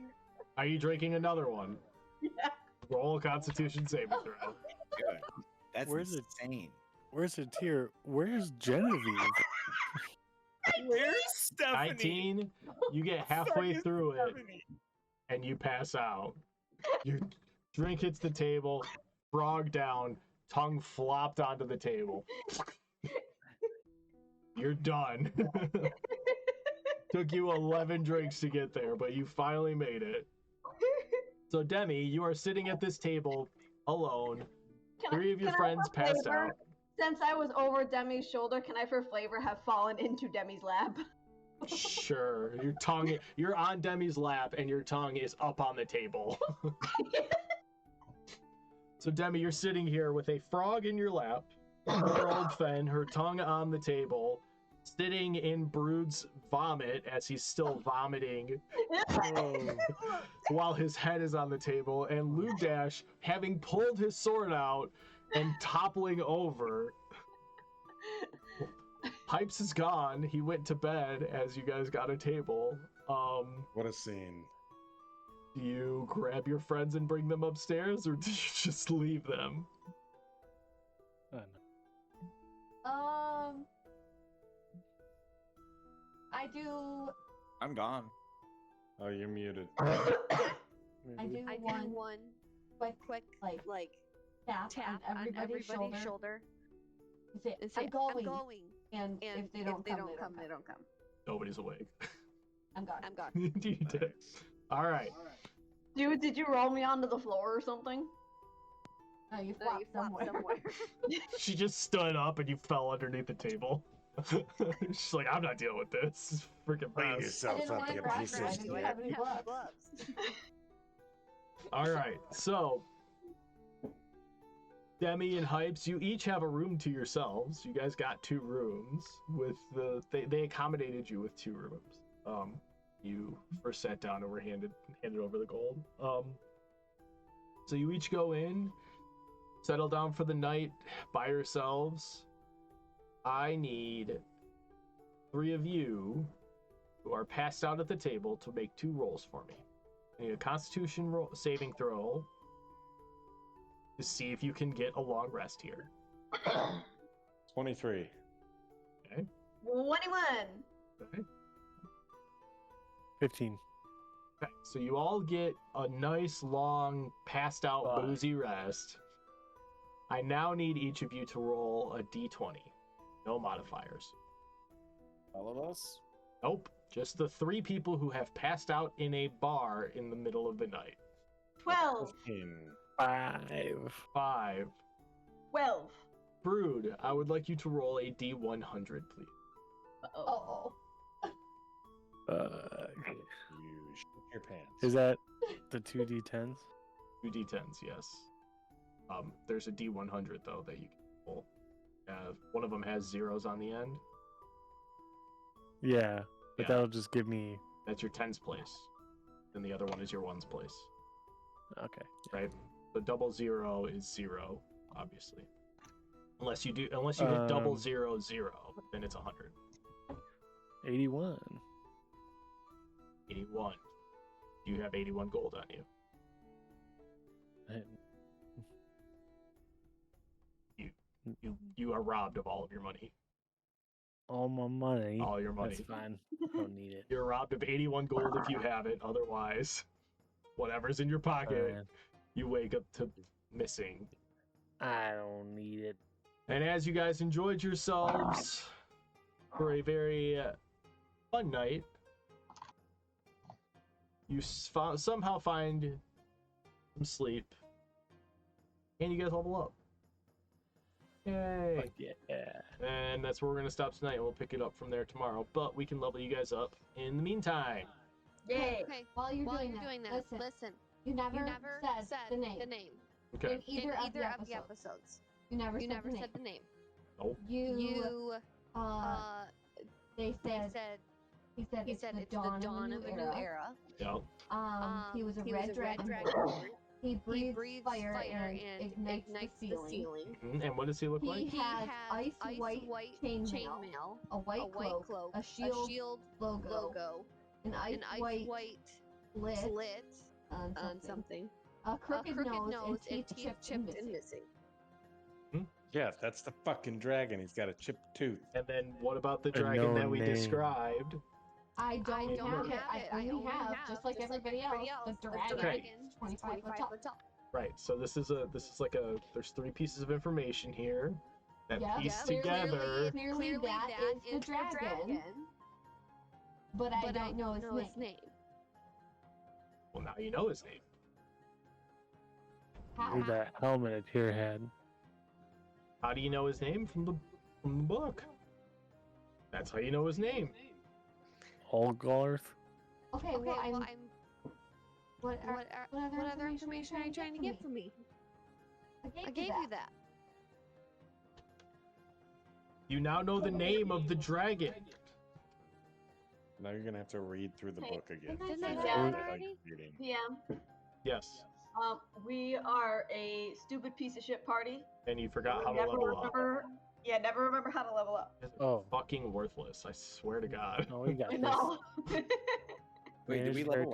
Are you drinking another one? Yeah. Roll a Constitution saving throw. Good. That's Where's it? insane. Where's it here? Where's Genevieve? Where's Stephanie? 19, you get halfway through it, and you pass out. Your drink hits the table, frog down, tongue flopped onto the table. You're done. Took you 11 drinks to get there, but you finally made it. So Demi, you are sitting at this table alone. Three of your friends passed out. Since I was over Demi's shoulder, can I for flavor have fallen into Demi's lap? Sure. You're on Demi's lap, and your tongue is up on the table. So Demi, you're sitting here with a frog in your lap, poor old Fen, her tongue on the table, sitting in Brood's vomit as he's still vomiting while his head is on the table, and Ludash having pulled his sword out and toppling over. Pipes is gone. He went to bed as you guys got a table. What a scene. Do you grab your friends and bring them upstairs, or do you just leave them? I do. I'm gone. Oh, you're muted. I do I one do one quick like tap tap on everybody's shoulder. Say, and say, I'm going. And if they don't come, they don't come. Nobody's awake. I'm gone. I'm gone. You did. All right. Dude, did you roll me onto the floor or something? No, you No, flop you flop somewhere. somewhere. She just stood up and you fell underneath the table. She's like, I'm not dealing with this. Freaking Clean mess. I yourself didn't up, want to you grab piece her. I of didn't shit. have any gloves. All right. So, Demi and Hypes, you each have a room to yourselves. You guys got 2 rooms with they accommodated you with 2 rooms. You first sat down and were handed over the gold. So you each go in, settle down for the night by yourselves. I need 3 of you who are passed out at the table to make 2 rolls for me. I need a Constitution saving throw to see if you can get a long rest here. 23. Okay. 21. Okay. 15. Okay. So you all get a nice long passed out boozy rest. I now need each of you to roll a d20. No modifiers. All of us? Nope. Just the 3 people who have passed out in a bar in the middle of the night. 12. 15. 5. 12. Brood, I would like you to roll a d100, please. Uh-oh. You shit your pants. Is that the 2d10s? 2 d10s, yes. There's a d100 though that you can roll. One of them has zeros on the end. Yeah, but Yeah. that'll just give me. That's your tens place. And the other one is your ones place. Okay. Right? The double 0 is 0, obviously. Unless you hit double 0, 0, then it's 100. 81. 81. Do you have 81 gold on you? You are robbed of all of your money. All my money. All your money. That's fine. Don't need it. You're robbed of 81 gold if you have it. Otherwise, whatever's in your pocket, Fine. you wake up to missing. I don't need it. And as you guys enjoyed yourselves for a very fun night, you somehow find some sleep, and you guys level up. Yay! Fuck yeah. And that's where we're gonna stop tonight. We'll pick it up from there tomorrow. But we can level you guys up in the meantime. Yay. Okay. While you're While doing you're that, doing that, listen. you You never said said the name. Okay. In either In of either the of the episodes. episodes. You never You said never the name. said the name. Nope. You, they They said, said he said it's the the dawn dawn of a new era. Yep. He was a red dragon. He breathes fire and ignites the ceiling. And what does he look like? He has ice white chainmail, a white cloak, a shield logo, an ice white slit on something, a crooked nose and teeth chipped and missing. Yeah, that's the fucking dragon. He's got a chipped tooth. And then what about the A dragon that known we name. described? I don't don't have it. I only have, just like everybody else, the dragon. 25 foot tall. Right. So this is like a. There's 3 pieces of information here that Yeah, piece clearly- together. Clearly that is the dragon, but I don't know his name. Well, now you know his name. How? Need that helmet at your head. How do you know his name from the book? That's how you know his name. Holgarth. Okay, well, I'm. What What other information are you trying to get from me? I gave you that. You now know the name of the dragon. Now you're gonna have to read through the book again. Didn't I Figure say out that what the heck already? you're reading. PM. Yes. We are a stupid piece of shit party. And you forgot how to Never level up. remember. Yeah, never remember how to level up. It's Oh. fucking worthless, I swear to God. Oh, we got I this. know. Wait, did we Manage level